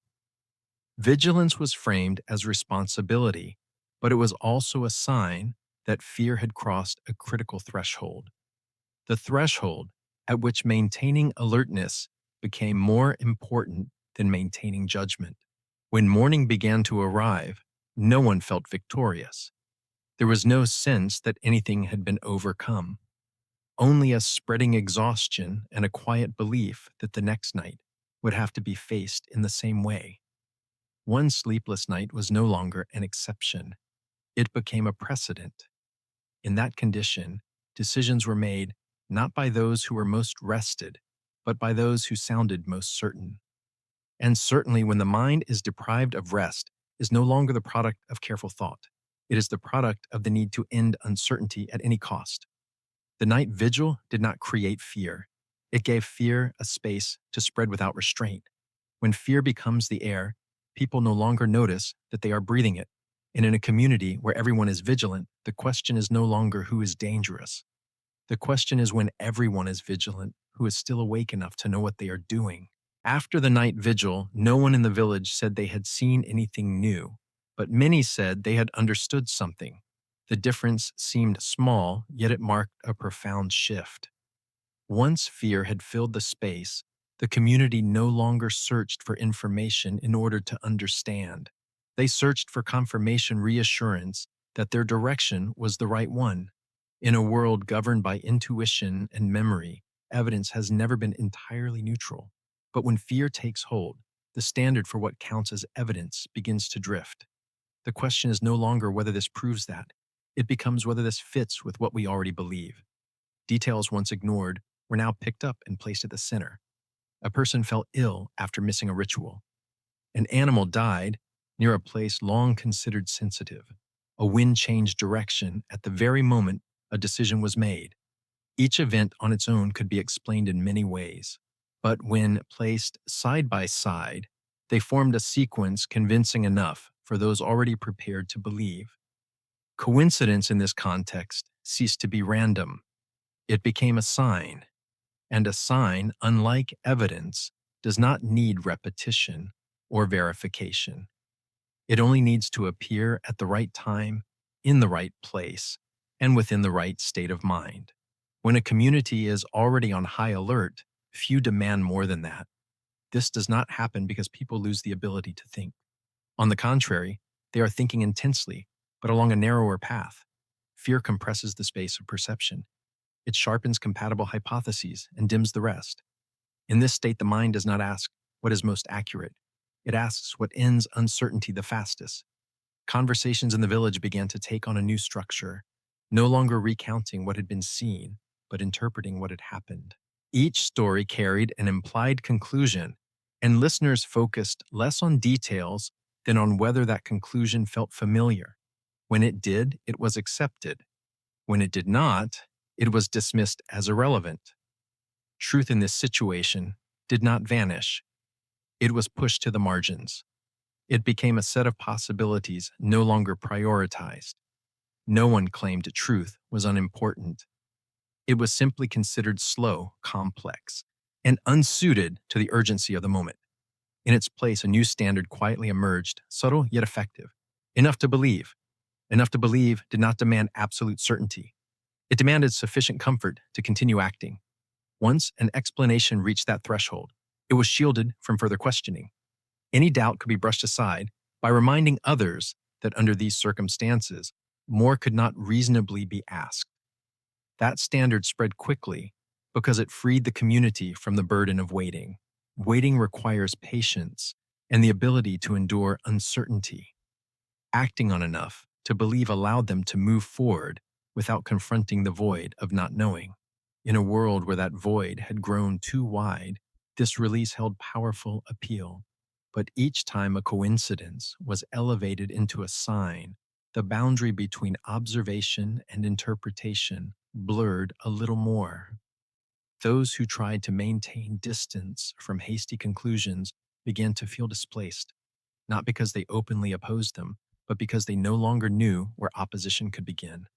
Vigilance was framed as responsibility, but it was also a sign that fear had crossed a critical threshold. The threshold at which maintaining alertness became more important than maintaining judgment. When morning began to arrive, no one felt victorious. There was no sense that anything had been overcome, only a spreading exhaustion and a quiet belief that the next night would have to be faced in the same way. One sleepless night was no longer an exception. It became a precedent. In that condition, decisions were made not by those who were most rested, but by those who sounded most certain. And certainly when the mind is deprived of rest is no longer the product of careful thought. It is the product of the need to end uncertainty at any cost. The night vigil did not create fear. It gave fear a space to spread without restraint. When fear becomes the air, people no longer notice that they are breathing it. And in a community where everyone is vigilant, the question is no longer who is dangerous. The question is when everyone is vigilant, who is still awake enough to know what they are doing. After the night vigil, no one in the village said they had seen anything new, but many said they had understood something. The difference seemed small, yet it marked a profound shift. Once fear had filled the space, the community no longer searched for information in order to understand. They searched for confirmation, reassurance that their direction was the right one. In a world governed by intuition and memory, evidence has never been entirely neutral. But when fear takes hold, the standard for what counts as evidence begins to drift. The question is no longer whether this proves that. It becomes whether this fits with what we already believe. Details once ignored were now picked up and placed at the center. A person fell ill after missing a ritual. An animal died near a place long considered sensitive. A wind changed direction at the very moment a decision was made. Each event on its own could be explained in many ways, but when placed side by side, they formed a sequence convincing enough for those already prepared to believe. Coincidence in this context ceased to be random. It became a sign, and a sign, unlike evidence, does not need repetition or verification. It only needs to appear at the right time, in the right place, and within the right state of mind. When a community is already on high alert, few demand more than that. This does not happen because people lose the ability to think. On the contrary, they are thinking intensely, but along a narrower path. Fear compresses the space of perception. It sharpens compatible hypotheses and dims the rest. In this state, the mind does not ask what is most accurate. It asks what ends uncertainty the fastest. Conversations in the village began to take on a new structure, no longer recounting what had been seen, but interpreting what had happened. Each story carried an implied conclusion, and listeners focused less on details than on whether that conclusion felt familiar. When it did, it was accepted. When it did not, it was dismissed as irrelevant. Truth in this situation did not vanish. It was pushed to the margins. It became a set of possibilities no longer prioritized. No one claimed truth was unimportant. It was simply considered slow, complex, and unsuited to the urgency of the moment. In its place, a new standard quietly emerged, subtle yet effective. Enough to believe. Enough to believe did not demand absolute certainty. It demanded sufficient comfort to continue acting. Once an explanation reached that threshold, it was shielded from further questioning. Any doubt could be brushed aside by reminding others that under these circumstances, more could not reasonably be asked. That standard spread quickly because it freed the community from the burden of waiting. Waiting requires patience and the ability to endure uncertainty. Acting on enough to believe allowed them to move forward without confronting the void of not knowing. In a world where that void had grown too wide, this release held powerful appeal. But each time a coincidence was elevated into a sign, the boundary between observation and interpretation blurred a little more. Those who tried to maintain distance from hasty conclusions began to feel displaced, not because they openly opposed them, but because they no longer knew where opposition could begin.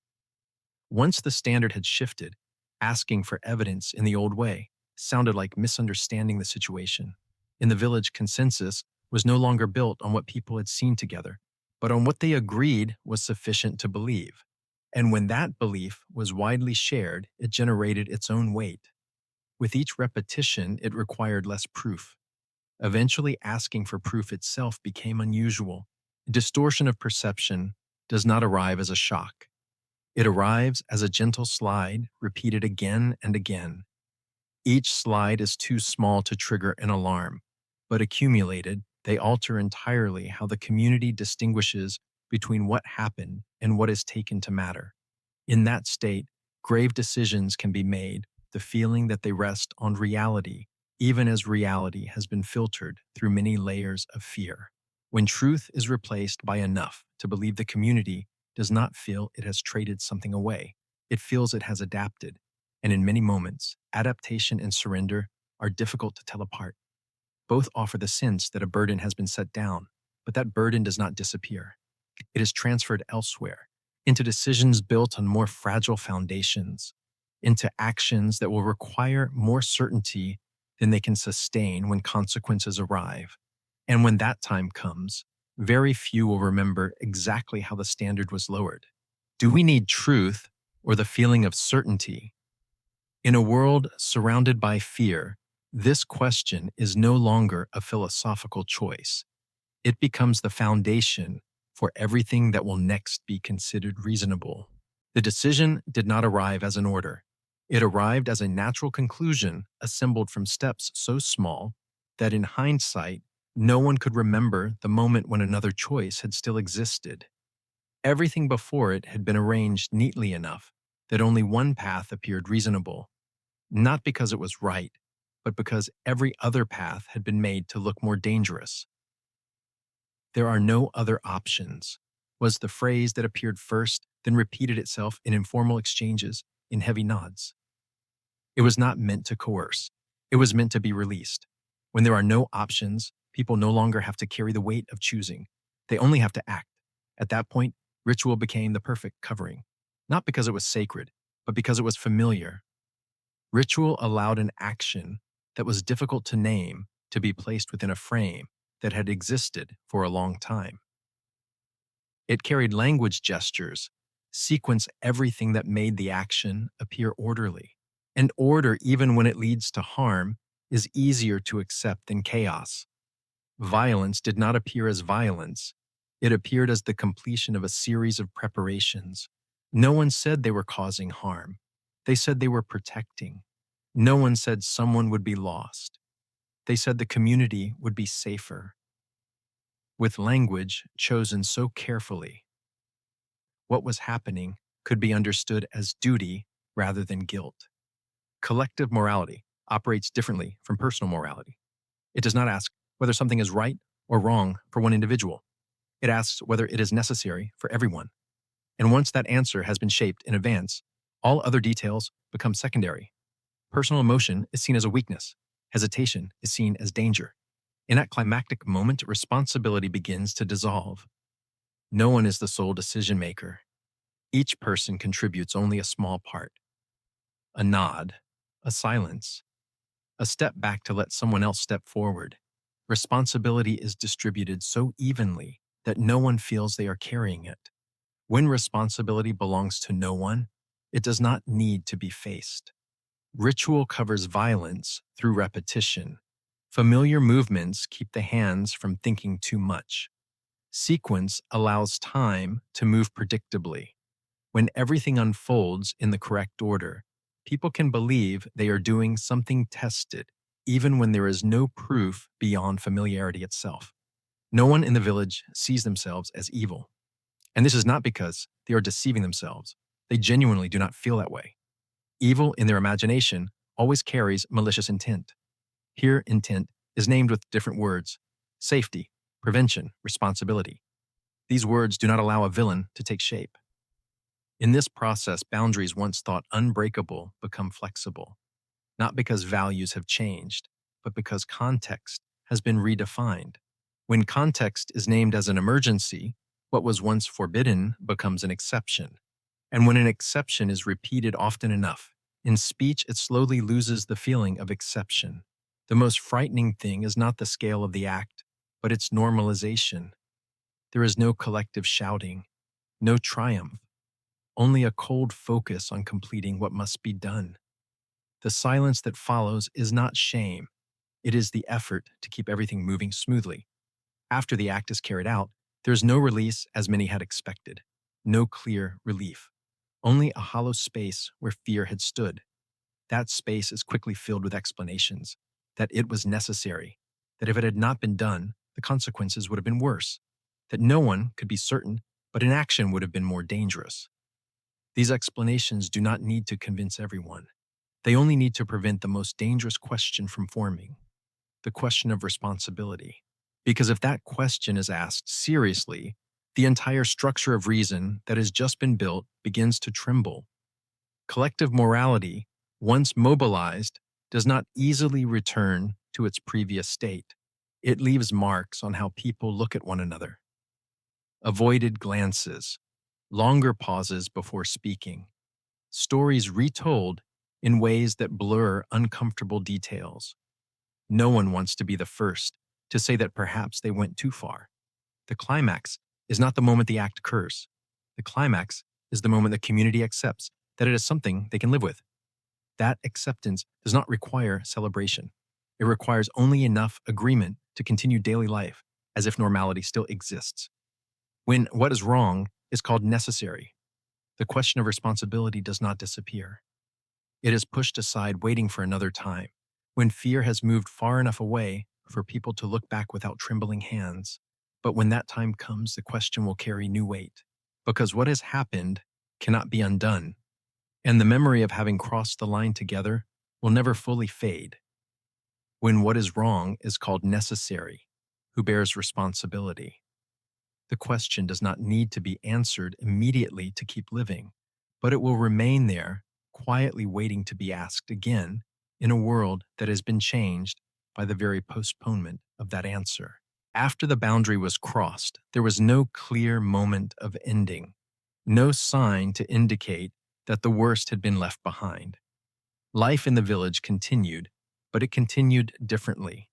Once the standard had shifted, asking for evidence in the old way sounded like misunderstanding the situation. In the village, consensus was no longer built on what people had seen together, but on what they agreed was sufficient to believe. And when that belief was widely shared, it generated its own weight. With each repetition, it required less proof. Eventually, asking for proof itself became unusual. Distortion of perception does not arrive as a shock. It arrives as a gentle slide, repeated again and again. Each slide is too small to trigger an alarm, but accumulated, they alter entirely how the community distinguishes between what happened and what is taken to matter. In that state, grave decisions can be made, the feeling that they rest on reality, even as reality has been filtered through many layers of fear. When truth is replaced by enough to believe, the community does not feel it has traded something away. It feels it has adapted. And in many moments, adaptation and surrender are difficult to tell apart. Both offer the sense that a burden has been set down, but that burden does not disappear. It is transferred elsewhere, into decisions built on more fragile foundations, into actions that will require more certainty than they can sustain when consequences arrive. And when that time comes, very few will remember exactly how the standard was lowered. Do we need truth or the feeling of certainty? In a world surrounded by fear, this question is no longer a philosophical choice. It becomes the foundation for everything that will next be considered reasonable. The decision did not arrive as an order. It arrived as a natural conclusion assembled from steps so small that in hindsight, no one could remember the moment when another choice had still existed. Everything before it had been arranged neatly enough that only one path appeared reasonable, not because it was right, but because every other path had been made to look more dangerous. There are no other options, was the phrase that appeared first, then repeated itself in informal exchanges, in heavy nods. It was not meant to coerce. It was meant to be released. When there are no options, people no longer have to carry the weight of choosing. They only have to act. At that point, ritual became the perfect covering, not because it was sacred, but because it was familiar. Ritual allowed an action that was difficult to name to be placed within a frame that had existed for a long time. It carried language gestures, sequence everything that made the action appear orderly. And order, even when it leads to harm, is easier to accept than chaos. Violence did not appear as violence. It appeared as the completion of a series of preparations. No one said they were causing harm. They said they were protecting. No one said someone would be lost. They said the community would be safer. With language chosen so carefully, what was happening could be understood as duty rather than guilt. Collective morality operates differently from personal morality. It does not ask whether something is right or wrong for one individual. It asks whether it is necessary for everyone. And once that answer has been shaped in advance, all other details become secondary. Personal emotion is seen as a weakness. Hesitation is seen as danger. In that climactic moment, responsibility begins to dissolve. No one is the sole decision maker. Each person contributes only a small part. A nod, a silence, a step back to let someone else step forward. Responsibility is distributed so evenly that no one feels they are carrying it. When responsibility belongs to no one, it does not need to be faced. Ritual covers violence through repetition. Familiar movements keep the hands from thinking too much. Sequence allows time to move predictably. When everything unfolds in the correct order, people can believe they are doing something tested, even when there is no proof beyond familiarity itself. No one in the village sees themselves as evil. And this is not because they are deceiving themselves. They genuinely do not feel that way. Evil in their imagination always carries malicious intent. Here, intent is named with different words: safety, prevention, responsibility. These words do not allow a villain to take shape. In this process, boundaries once thought unbreakable become flexible, not because values have changed, but because context has been redefined. When context is named as an emergency, what was once forbidden becomes an exception. And when an exception is repeated often enough, in speech it slowly loses the feeling of exception. The most frightening thing is not the scale of the act, but its normalization. There is no collective shouting, no triumph, only a cold focus on completing what must be done. The silence that follows is not shame, it is the effort to keep everything moving smoothly. After the act is carried out, there is no release as many had expected, no clear relief, only a hollow space where fear had stood. That space is quickly filled with explanations, that it was necessary, that if it had not been done, the consequences would have been worse, that no one could be certain, but inaction would have been more dangerous. These explanations do not need to convince everyone. They only need to prevent the most dangerous question from forming, the question of responsibility. Because if that question is asked seriously, the entire structure of reason that has just been built begins to tremble. Collective morality, once mobilized, does not easily return to its previous state. It leaves marks on how people look at one another. Avoided glances, longer pauses before speaking, stories retold in ways that blur uncomfortable details. No one wants to be the first to say that perhaps they went too far. The climax is not the moment the act occurs. The climax is the moment the community accepts that it is something they can live with. That acceptance does not require celebration. It requires only enough agreement to continue daily life as if normality still exists. When what is wrong is called necessary, the question of responsibility does not disappear. It is pushed aside, waiting for another time, when fear has moved far enough away for people to look back without trembling hands. But when that time comes, the question will carry new weight, because what has happened cannot be undone, and the memory of having crossed the line together will never fully fade. When what is wrong is called necessary, who bears responsibility? The question does not need to be answered immediately to keep living, but it will remain there, quietly waiting to be asked again in a world that has been changed by the very postponement of that answer. After the boundary was crossed, there was no clear moment of ending, no sign to indicate that the worst had been left behind. Life in the village continued, but it continued differently.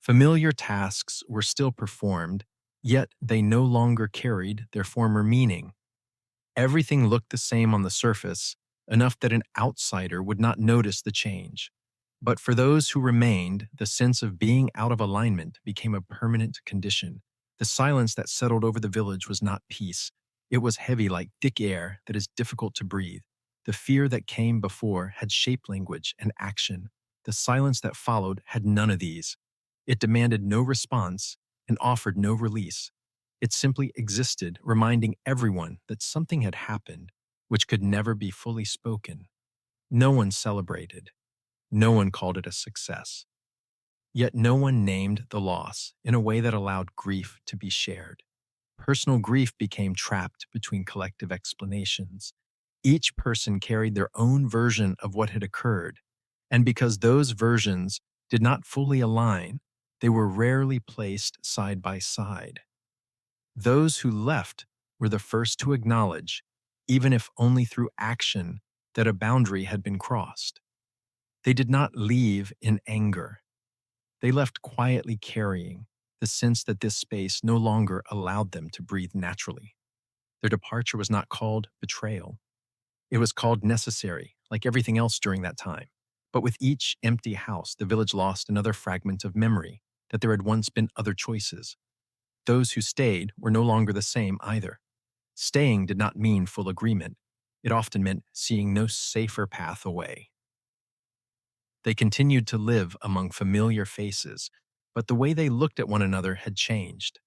Familiar tasks were still performed, yet they no longer carried their former meaning. Everything looked the same on the surface, enough that an outsider would not notice the change. But for those who remained, the sense of being out of alignment became a permanent condition. The silence that settled over the village was not peace. It was heavy like thick air that is difficult to breathe. The fear that came before had shape language and action. The silence that followed had none of these. It demanded no response and offered no release. It simply existed, reminding everyone that something had happened which could never be fully spoken. No one celebrated. No one called it a success. Yet no one named the loss in a way that allowed grief to be shared. Personal grief became trapped between collective explanations. Each person carried their own version of what had occurred, and because those versions did not fully align, They were rarely placed side by side. Those who left were the first to acknowledge, even if only through action, that a boundary had been crossed. They did not leave in anger. They left quietly carrying the sense that this space no longer allowed them to breathe naturally. Their departure was not called betrayal. It was called necessary, like everything else during that time. But with each empty house, the village lost another fragment of memory that there had once been other choices. Those who stayed were no longer the same either. Staying did not mean full agreement. It often meant seeing no safer path away. They continued to live among familiar faces, but the way they looked at one another had changed.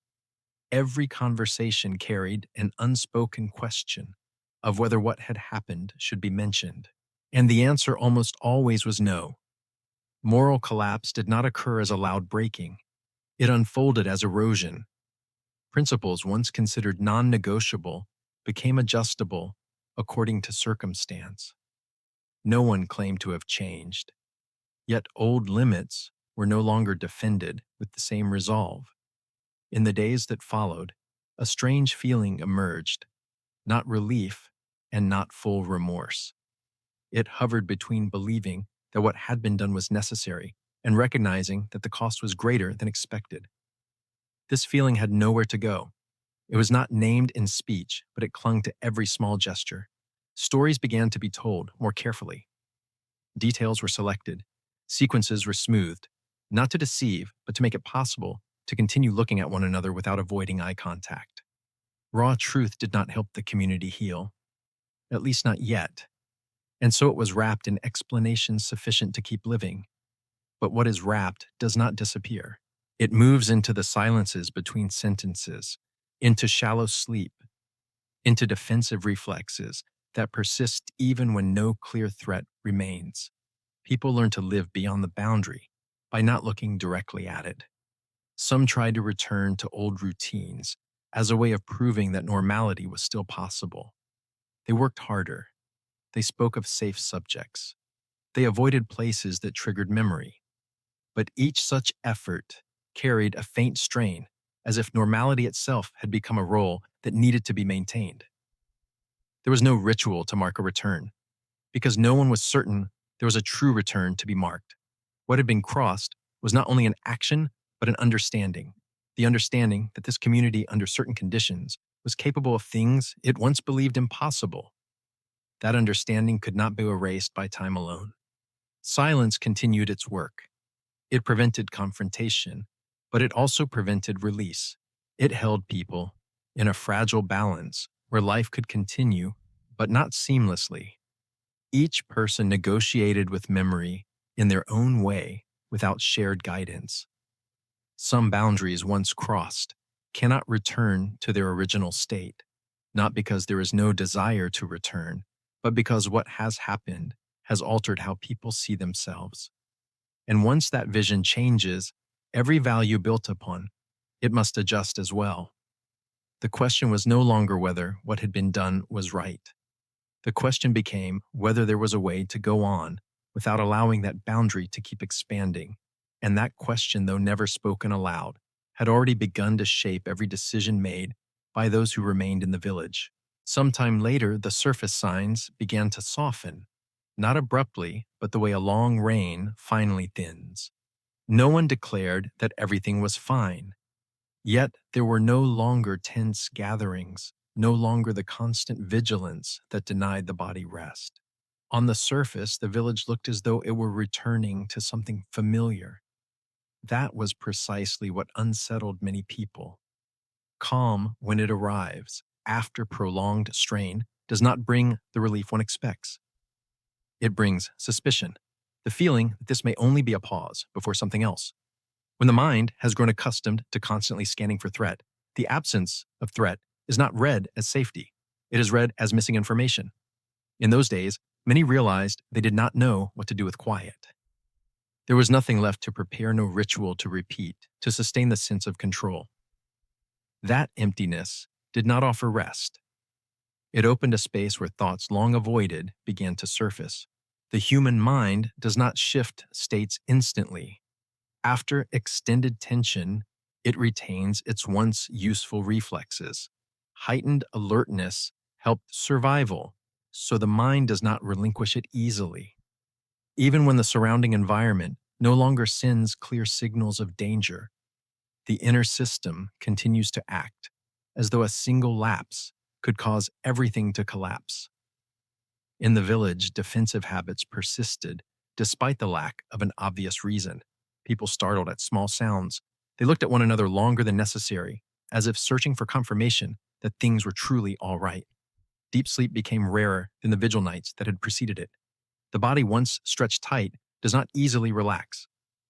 Every conversation carried an unspoken question of whether what had happened should be mentioned, and the answer almost always was no. Moral collapse did not occur as a loud breaking. It unfolded as erosion. Principles once considered non-negotiable became adjustable according to circumstance. No one claimed to have changed, yet old limits were no longer defended with the same resolve. In the days that followed, a strange feeling emerged, not relief and not full remorse. It hovered between believing that what had been done was necessary and recognizing that the cost was greater than expected. This feeling had nowhere to go. It was not named in speech, but it clung to every small gesture. Stories began to be told more carefully. Details were selected. Sequences were smoothed, not to deceive, but to make it possible to continue looking at one another without avoiding eye contact. Raw truth did not help the community heal, at least not yet, and so it was wrapped in explanations sufficient to keep living. But what is wrapped does not disappear. It moves into the silences between sentences, into shallow sleep, into defensive reflexes that persist even when no clear threat remains. People learn to live beyond the boundary by not looking directly at it. Some tried to return to old routines as a way of proving that normality was still possible. They worked harder. They spoke of safe subjects. They avoided places that triggered memory. But each such effort carried a faint strain, as if normality itself had become a role that needed to be maintained. There was no ritual to mark a return, because no one was certain there was a true return to be marked. What had been crossed was not only an action, but an understanding. The understanding that this community, under certain conditions, was capable of things it once believed impossible. That understanding could not be erased by time alone. Silence continued its work. It prevented confrontation, but it also prevented release. It held people in a fragile balance where life could continue, but not seamlessly. Each person negotiated with memory in their own way without shared guidance. Some boundaries once crossed cannot return to their original state, not because there is no desire to return, but because what has happened has altered how people see themselves. And once that vision changes, every value built upon it must adjust as well. The question was no longer whether what had been done was right. The question became whether there was a way to go on without allowing that boundary to keep expanding. And that question, though never spoken aloud, had already begun to shape every decision made by those who remained in the village. Sometime later, the surface signs began to soften, not abruptly, but the way a long rain finally thins. No one declared that everything was fine. Yet there were no longer tense gatherings, no longer the constant vigilance that denied the body rest. On the surface, the village looked as though it were returning to something familiar. That was precisely what unsettled many people. Calm, when it arrives, after prolonged strain, does not bring the relief one expects. It brings suspicion, the feeling that this may only be a pause before something else. When the mind has grown accustomed to constantly scanning for threat, the absence of threat is not read as safety. It is read as missing information. In those days, many realized they did not know what to do with quiet. There was nothing left to prepare, no ritual to repeat, to sustain the sense of control. That emptiness did not offer rest. It opened a space where thoughts long avoided began to surface. The human mind does not shift states instantly. After extended tension, it retains its once useful reflexes. Heightened alertness helped survival, so the mind does not relinquish it easily. Even when the surrounding environment no longer sends clear signals of danger, the inner system continues to act, as though a single lapse could cause everything to collapse. In the village, defensive habits persisted despite the lack of an obvious reason. People startled at small sounds. They looked at one another longer than necessary, as if searching for confirmation that things were truly all right. Deep sleep became rarer than the vigil nights that had preceded it. The body, once stretched tight, does not easily relax.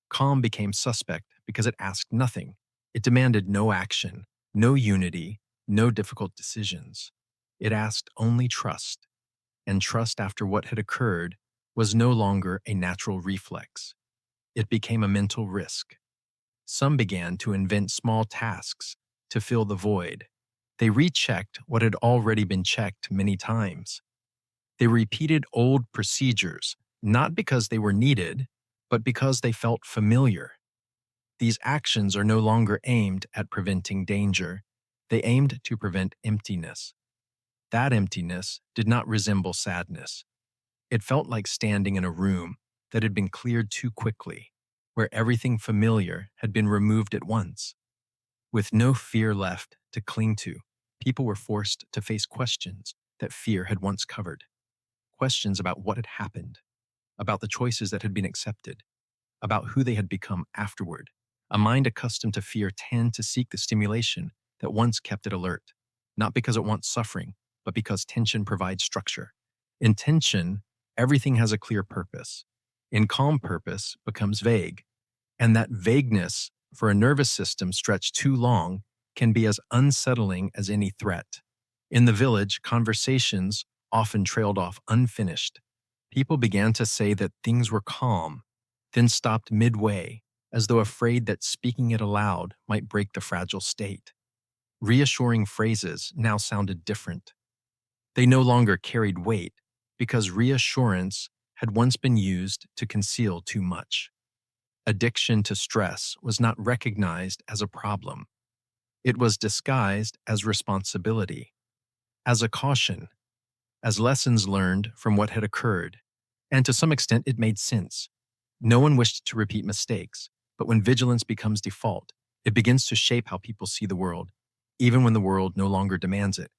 Calm became suspect because it asked nothing. It demanded no action, no unity, no difficult decisions. It asked only trust, and trust after what had occurred was no longer a natural reflex. It became a mental risk. Some began to invent small tasks to fill the void. They rechecked what had already been checked many times. They repeated old procedures, not because they were needed, but because they felt familiar. These actions are no longer aimed at preventing danger. They aimed to prevent emptiness. That emptiness did not resemble sadness. It felt like standing in a room that had been cleared too quickly, where everything familiar had been removed at once. With no fear left to cling to, people were forced to face questions that fear had once covered. Questions about what had happened, about the choices that had been accepted, about who they had become afterward. A mind accustomed to fear tends to seek the stimulation that once kept it alert, not because it wants suffering, but because tension provides structure. In tension, everything has a clear purpose. In calm, purpose becomes vague, and that vagueness for a nervous system stretched too long can be as unsettling as any threat. In the village, conversations often trailed off unfinished. People began to say that things were calm, then stopped midway, as though afraid that speaking it aloud might break the fragile state. Reassuring phrases now sounded different. They no longer carried weight because reassurance had once been used to conceal too much. Addiction to stress was not recognized as a problem. It was disguised as responsibility, as a caution, as lessons learned from what had occurred, and to some extent it made sense. No one wished to repeat mistakes, but when vigilance becomes default, it begins to shape how people see the world, even when the world no longer demands it.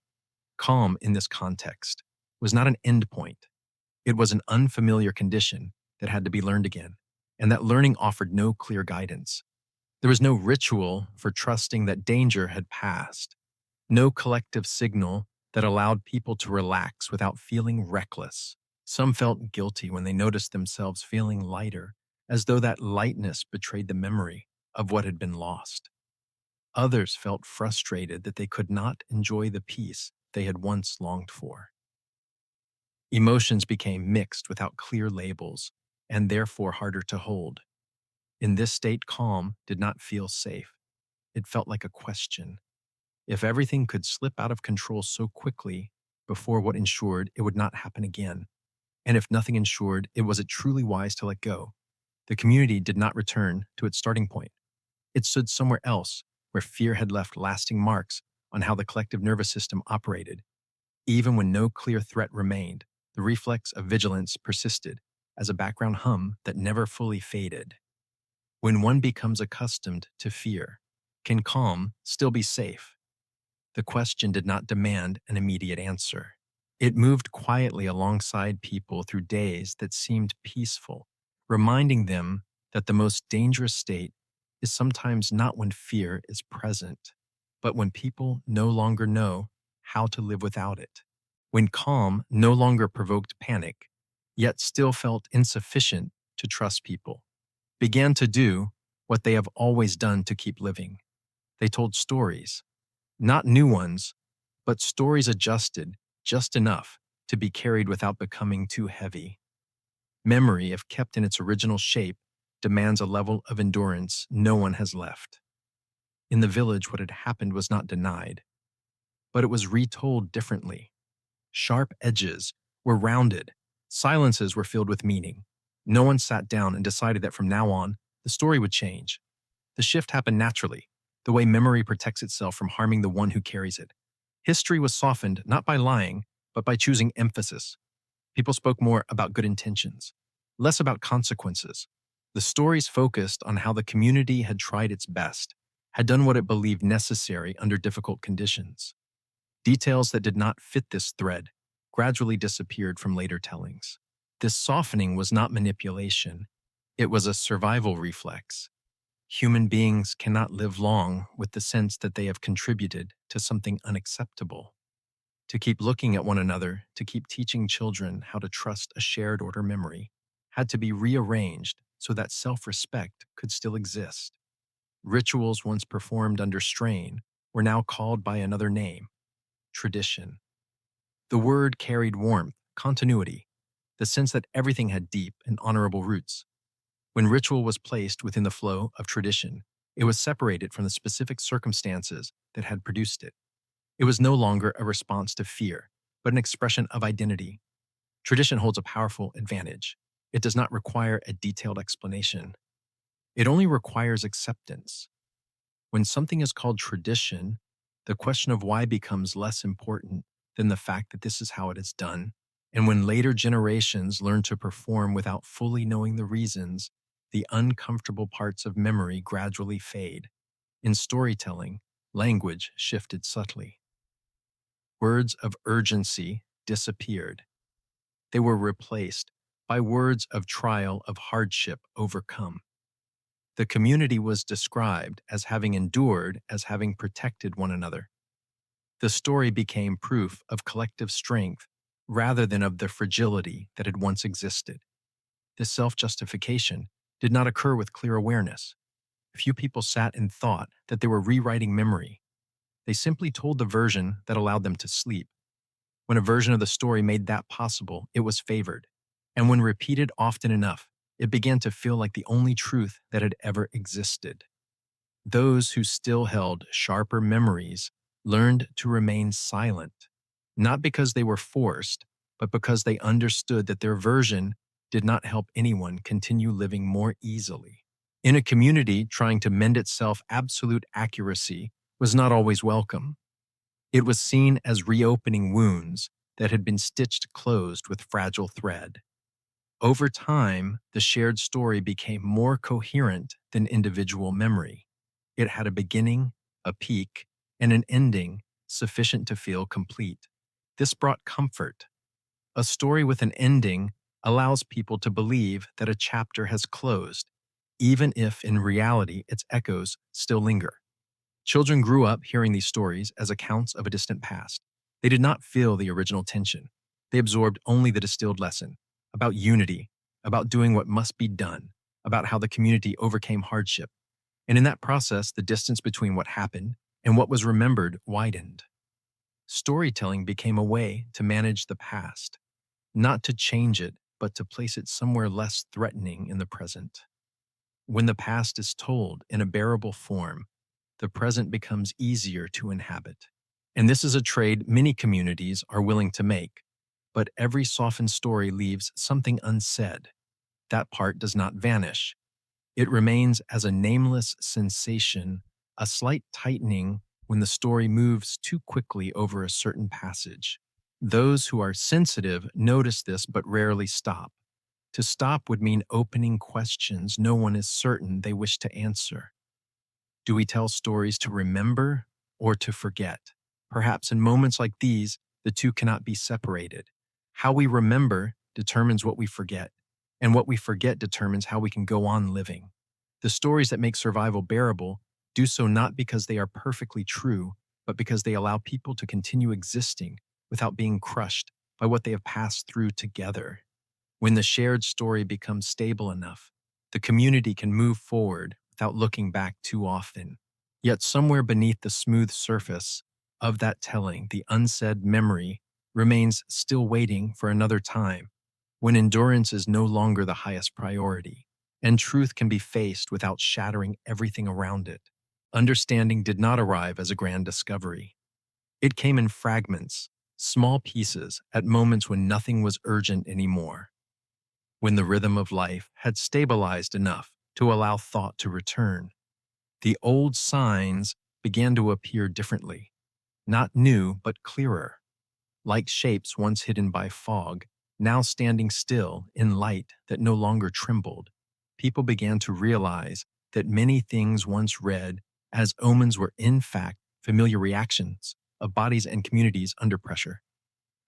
Calm in this context was not an end point. It was an unfamiliar condition that had to be learned again, and that learning offered no clear guidance. There was no ritual for trusting that danger had passed, no collective signal that allowed people to relax without feeling reckless. Some felt guilty when they noticed themselves feeling lighter, as though that lightness betrayed the memory of what had been lost. Others felt frustrated that they could not enjoy the peace they had once longed for. Emotions became mixed without clear labels, and therefore harder to hold. In this state, calm did not feel safe. It felt like a question. If everything could slip out of control so quickly before what ensured it would not happen again, and if nothing ensured was it truly wise to let go, the community did not return to its starting point. It stood somewhere else where fear had left lasting marks on how the collective nervous system operated. Even when no clear threat remained, the reflex of vigilance persisted as a background hum that never fully faded. When one becomes accustomed to fear, can calm still be safe? The question did not demand an immediate answer. It moved quietly alongside people through days that seemed peaceful, reminding them that the most dangerous state is sometimes not when fear is present, but when people no longer know how to live without it. When calm no longer provoked panic, yet still felt insufficient to trust people, began to do what they have always done to keep living. They told stories, not new ones, but stories adjusted just enough to be carried without becoming too heavy. Memory, if kept in its original shape, demands a level of endurance no one has left. In the village, what had happened was not denied, but it was retold differently. Sharp edges were rounded, silences were filled with meaning. No one sat down and decided that from now on, the story would change. The shift happened naturally, the way memory protects itself from harming the one who carries it. History was softened not by lying, but by choosing emphasis. People spoke more about good intentions, less about consequences. The stories focused on how the community had tried its best, had done what it believed necessary under difficult conditions. Details that did not fit this thread gradually disappeared from later tellings. This softening was not manipulation, it was a survival reflex. Human beings cannot live long with the sense that they have contributed to something unacceptable. To keep looking at one another, to keep teaching children how to trust a shared order memory, had to be rearranged so that self-respect could still exist. Rituals once performed under strain were now called by another name: tradition. The word carried warmth, continuity, the sense that everything had deep and honorable roots. When ritual was placed within the flow of tradition, it was separated from the specific circumstances that had produced it. It was no longer a response to fear, but an expression of identity. Tradition holds a powerful advantage. It does not require a detailed explanation. It only requires acceptance. When something is called tradition, the question of why becomes less important than the fact that this is how it is done. And when later generations learn to perform without fully knowing the reasons, the uncomfortable parts of memory gradually fade. In storytelling, language shifted subtly. Words of urgency disappeared. They were replaced by words of trial, of hardship overcome. The community was described as having endured, as having protected one another. The story became proof of collective strength rather than of the fragility that had once existed. This self-justification did not occur with clear awareness. Few people sat and thought that they were rewriting memory. They simply told the version that allowed them to sleep. When a version of the story made that possible, it was favored. And when repeated often enough, it began to feel like the only truth that had ever existed. Those who still held sharper memories learned to remain silent, not because they were forced, but because they understood that their version did not help anyone continue living more easily. In a community trying to mend itself, absolute accuracy was not always welcome. It was seen as reopening wounds that had been stitched closed with fragile thread. Over time, the shared story became more coherent than individual memory. It had a beginning, a peak, and an ending sufficient to feel complete. This brought comfort. A story with an ending allows people to believe that a chapter has closed, even if in reality its echoes still linger. Children grew up hearing these stories as accounts of a distant past. They did not feel the original tension. They absorbed only the distilled lesson about unity, about doing what must be done, about how the community overcame hardship. And in that process, the distance between what happened and what was remembered widened. Storytelling became a way to manage the past, not to change it, but to place it somewhere less threatening in the present. When the past is told in a bearable form, the present becomes easier to inhabit. And this is a trade many communities are willing to make. But every softened story leaves something unsaid. That part does not vanish. It remains as a nameless sensation, a slight tightening when the story moves too quickly over a certain passage. Those who are sensitive notice this but rarely stop. To stop would mean opening questions no one is certain they wish to answer. Do we tell stories to remember or to forget? Perhaps in moments like these, the two cannot be separated. How we remember determines what we forget, and what we forget determines how we can go on living. The stories that make survival bearable do so not because they are perfectly true, but because they allow people to continue existing without being crushed by what they have passed through together. When the shared story becomes stable enough, the community can move forward without looking back too often. Yet somewhere beneath the smooth surface of that telling, the unsaid memory remains still waiting for another time, when endurance is no longer the highest priority, and truth can be faced without shattering everything around it. Understanding did not arrive as a grand discovery. It came in fragments, small pieces, at moments when nothing was urgent anymore. When the rhythm of life had stabilized enough to allow thought to return. The old signs began to appear differently, not new, but clearer, like shapes once hidden by fog, now standing still in light that no longer trembled. People began to realize that many things once read as omens were in fact familiar reactions of bodies and communities under pressure.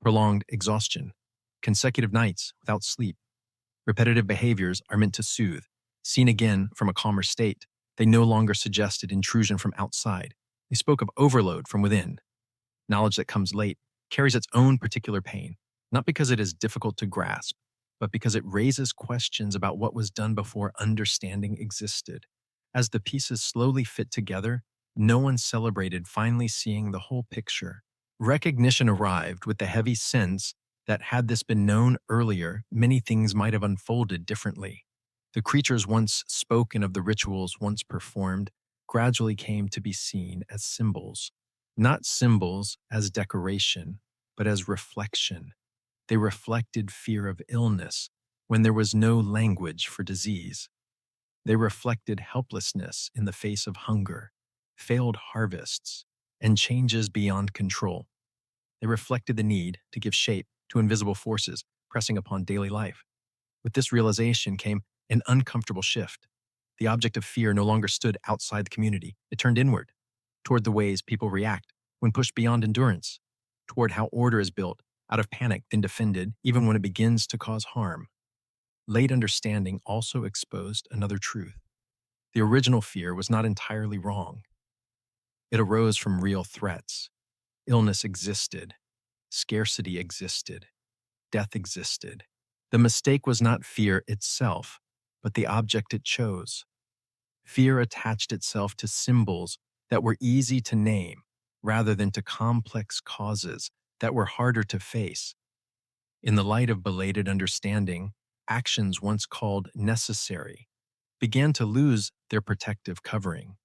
Prolonged exhaustion, consecutive nights without sleep, repetitive behaviors are meant to soothe. Seen again from a calmer state, they no longer suggested intrusion from outside. They spoke of overload from within. Knowledge that comes late carries its own particular pain, not because it is difficult to grasp, but because it raises questions about what was done before understanding existed. As the pieces slowly fit together, no one celebrated finally seeing the whole picture. Recognition arrived with the heavy sense that had this been known earlier, many things might have unfolded differently. The creatures once spoken of, the rituals once performed, gradually came to be seen as symbols. Not symbols as decoration, but as reflection. They reflected fear of illness when there was no language for disease. They reflected helplessness in the face of hunger, failed harvests, and changes beyond control. They reflected the need to give shape to invisible forces pressing upon daily life. With this realization came an uncomfortable shift. The object of fear no longer stood outside the community. It turned inward, toward the ways people react when pushed beyond endurance, toward how order is built out of panic, then defended, even when it begins to cause harm. Late understanding also exposed another truth. The original fear was not entirely wrong. It arose from real threats. Illness existed, scarcity existed, death existed. The mistake was not fear itself, but the object it chose. Fear attached itself to symbols that were easy to name rather than to complex causes that were harder to face. In the light of belated understanding, actions once called necessary began to lose their protective covering,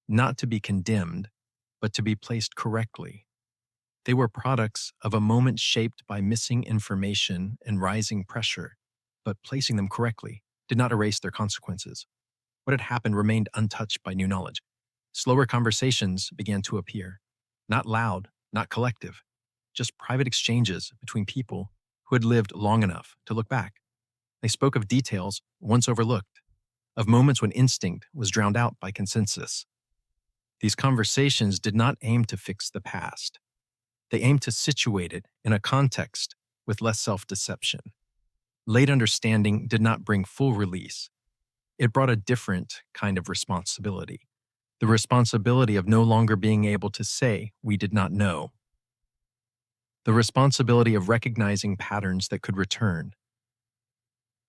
not to be condemned, but to be placed correctly. They were products of a moment shaped by missing information and rising pressure, but placing them correctly did not erase their consequences. What had happened remained untouched by new knowledge. Slower conversations began to appear, not loud, not collective, just private exchanges between people who had lived long enough to look back. They spoke of details once overlooked, of moments when instinct was drowned out by consensus. These conversations did not aim to fix the past. They aimed to situate it in a context with less self-deception. Late understanding did not bring full release. It brought a different kind of responsibility. The responsibility of no longer being able to say we did not know. The responsibility of recognizing patterns that could return.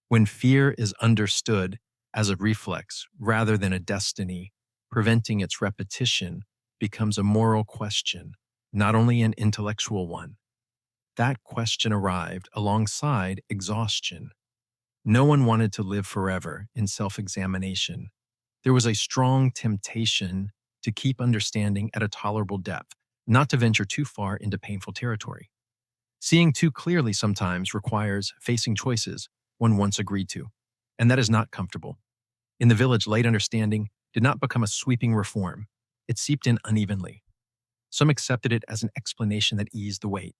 When fear is understood as a reflex rather than a destiny, preventing its repetition becomes a moral question, not only an intellectual one. That question arrived alongside exhaustion. No one wanted to live forever in self-examination. There was a strong temptation to keep understanding at a tolerable depth, not to venture too far into painful territory. Seeing too clearly sometimes requires facing choices one once agreed to, and that is not comfortable. In the village, late understanding did not become a sweeping reform. It seeped in unevenly. Some accepted it as an explanation that eased the weight.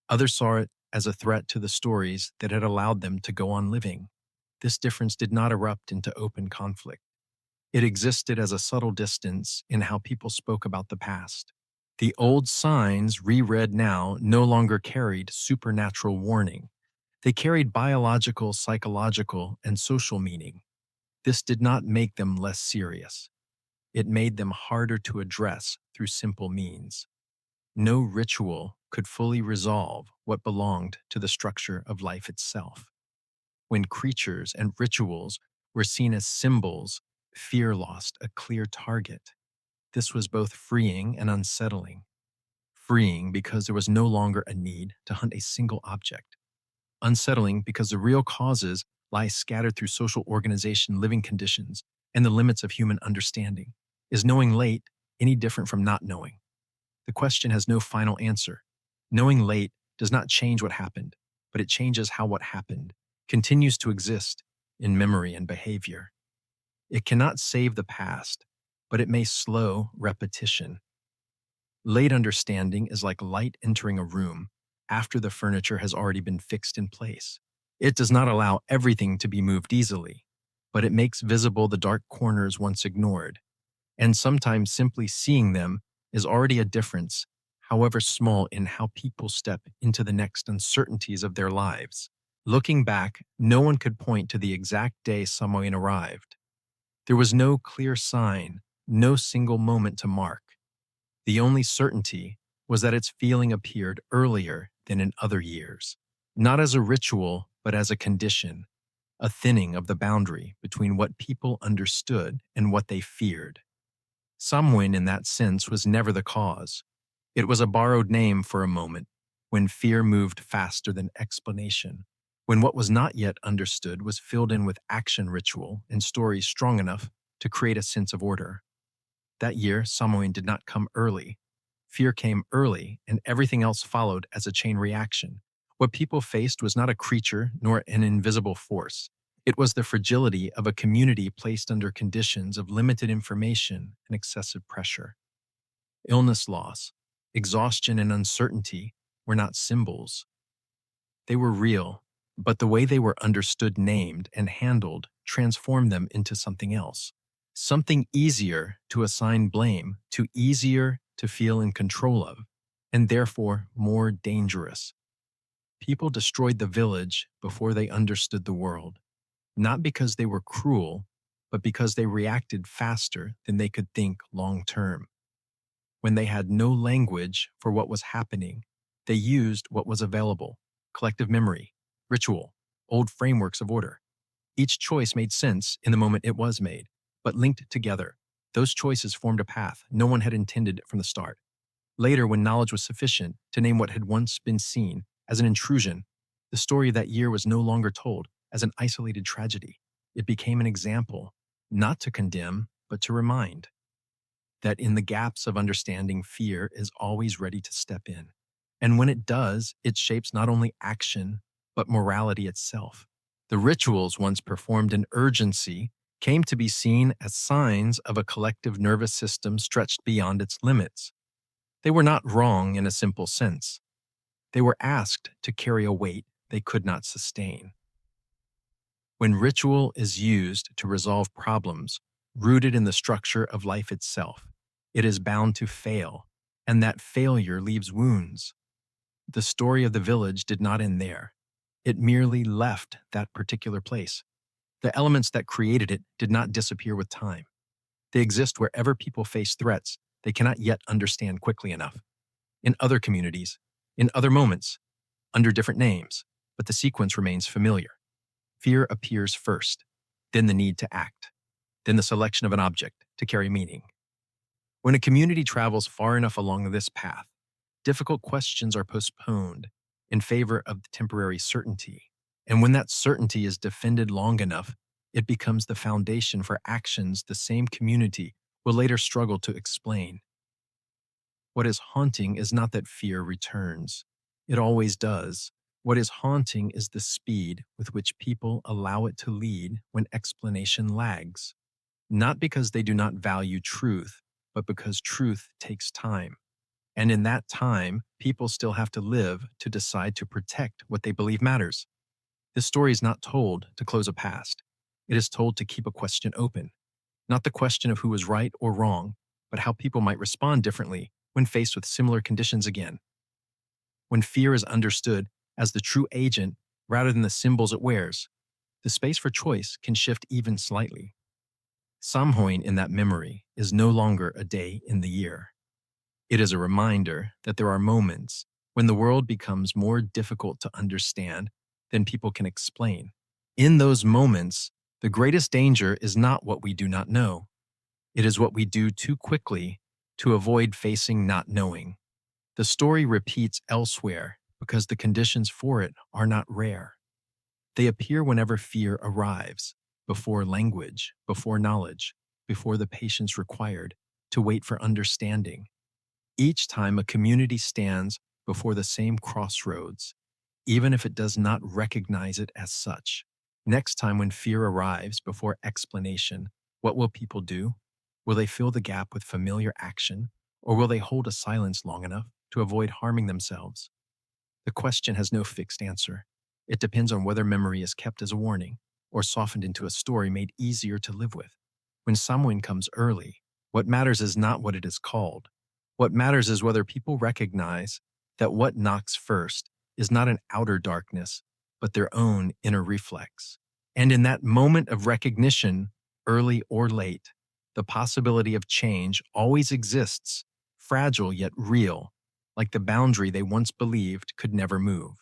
Others saw it as a threat to the stories that had allowed them to go on living. This difference did not erupt into open conflict. It existed as a subtle distance in how people spoke about the past. The old signs, reread now, no longer carried supernatural warning. They carried biological, psychological, and social meaning. This did not make them less serious. It made them harder to address through simple means. No ritual could fully resolve what belonged to the structure of life itself. When creatures and rituals were seen as symbols, fear lost a clear target. This was both freeing and unsettling. Freeing because there was no longer a need to hunt a single object. Unsettling because the real causes lie scattered through social organization, living conditions, and the limits of human understanding. Is knowing late any different from not knowing? The question has no final answer. Knowing late does not change what happened, but it changes how what happened continues to exist in memory and behavior. It cannot save the past, but it may slow repetition. Late understanding is like light entering a room after the furniture has already been fixed in place. It does not allow everything to be moved easily, but it makes visible the dark corners once ignored, and sometimes simply seeing them is already a difference, however small, in how people step into the next uncertainties of their lives. Looking back, no one could point to the exact day Samhain arrived. There was no clear sign, no single moment to mark. The only certainty was that its feeling appeared earlier than in other years, not as a ritual, but as a condition, a thinning of the boundary between what people understood and what they feared. Samhain, in that sense, was never the cause. It was a borrowed name for a moment, when fear moved faster than explanation, when what was not yet understood was filled in with action ritual and stories strong enough to create a sense of order. That year, Samhain did not come early. Fear came early, and everything else followed as a chain reaction. What people faced was not a creature nor an invisible force. It was the fragility of a community placed under conditions of limited information and excessive pressure. Illness, loss, exhaustion, and uncertainty were not symbols. They were real, but the way they were understood, named, and handled transformed them into something else. Something easier to assign blame to, easier to feel in control of, and therefore more dangerous. People destroyed the village before they understood the world, not because they were cruel, but because they reacted faster than they could think long term. When they had no language for what was happening, they used what was available: collective memory, ritual, old frameworks of order. Each choice made sense in the moment it was made, but linked together, those choices formed a path no one had intended from the start. Later, when knowledge was sufficient to name what had once been seen as an intrusion, the story of that year was no longer told as an isolated tragedy. It became an example, not to condemn, but to remind that in the gaps of understanding, fear is always ready to step in. And when it does, it shapes not only action, but morality itself. The rituals once performed in urgency came to be seen as signs of a collective nervous system stretched beyond its limits. They were not wrong in a simple sense. They were asked to carry a weight they could not sustain. When ritual is used to resolve problems rooted in the structure of life itself, it is bound to fail, and that failure leaves wounds. The story of the village did not end there. It merely left that particular place. The elements that created it did not disappear with time. They exist wherever people face threats they cannot yet understand quickly enough. In other communities, in other moments, under different names, but the sequence remains familiar. Fear appears first, then the need to act, then the selection of an object to carry meaning. When a community travels far enough along this path, difficult questions are postponed in favor of the temporary certainty. And when that certainty is defended long enough, it becomes the foundation for actions the same community will later struggle to explain. What is haunting is not that fear returns. It always does. What is haunting is the speed with which people allow it to lead when explanation lags. Not because they do not value truth, but because truth takes time. And in that time, people still have to live to decide to protect what they believe matters. This story is not told to close a past. It is told to keep a question open. Not the question of who was right or wrong, but how people might respond differently when faced with similar conditions again. When fear is understood as the true agent rather than the symbols it wears, the space for choice can shift even slightly. Samhain, in that memory, is no longer a day in the year. It is a reminder that there are moments when the world becomes more difficult to understand than people can explain. In those moments, the greatest danger is not what we do not know. It is what we do too quickly to avoid facing not knowing. The story repeats elsewhere because the conditions for it are not rare. They appear whenever fear arrives, before language, before knowledge, before the patience required to wait for understanding. Each time a community stands before the same crossroads, even if it does not recognize it as such. Next time when fear arrives before explanation, What will people do? Will they fill the gap with familiar action, or will they hold a silence long enough to avoid harming themselves? The question has no fixed answer. It depends on whether memory is kept as a warning or softened into a story made easier to live with. When Samhain comes early, what matters is not what it is called. What matters is whether people recognize that what knocks first is not an outer darkness, but their own inner reflex. And in that moment of recognition, early or late, the possibility of change always exists, fragile yet real, like the boundary they once believed could never move.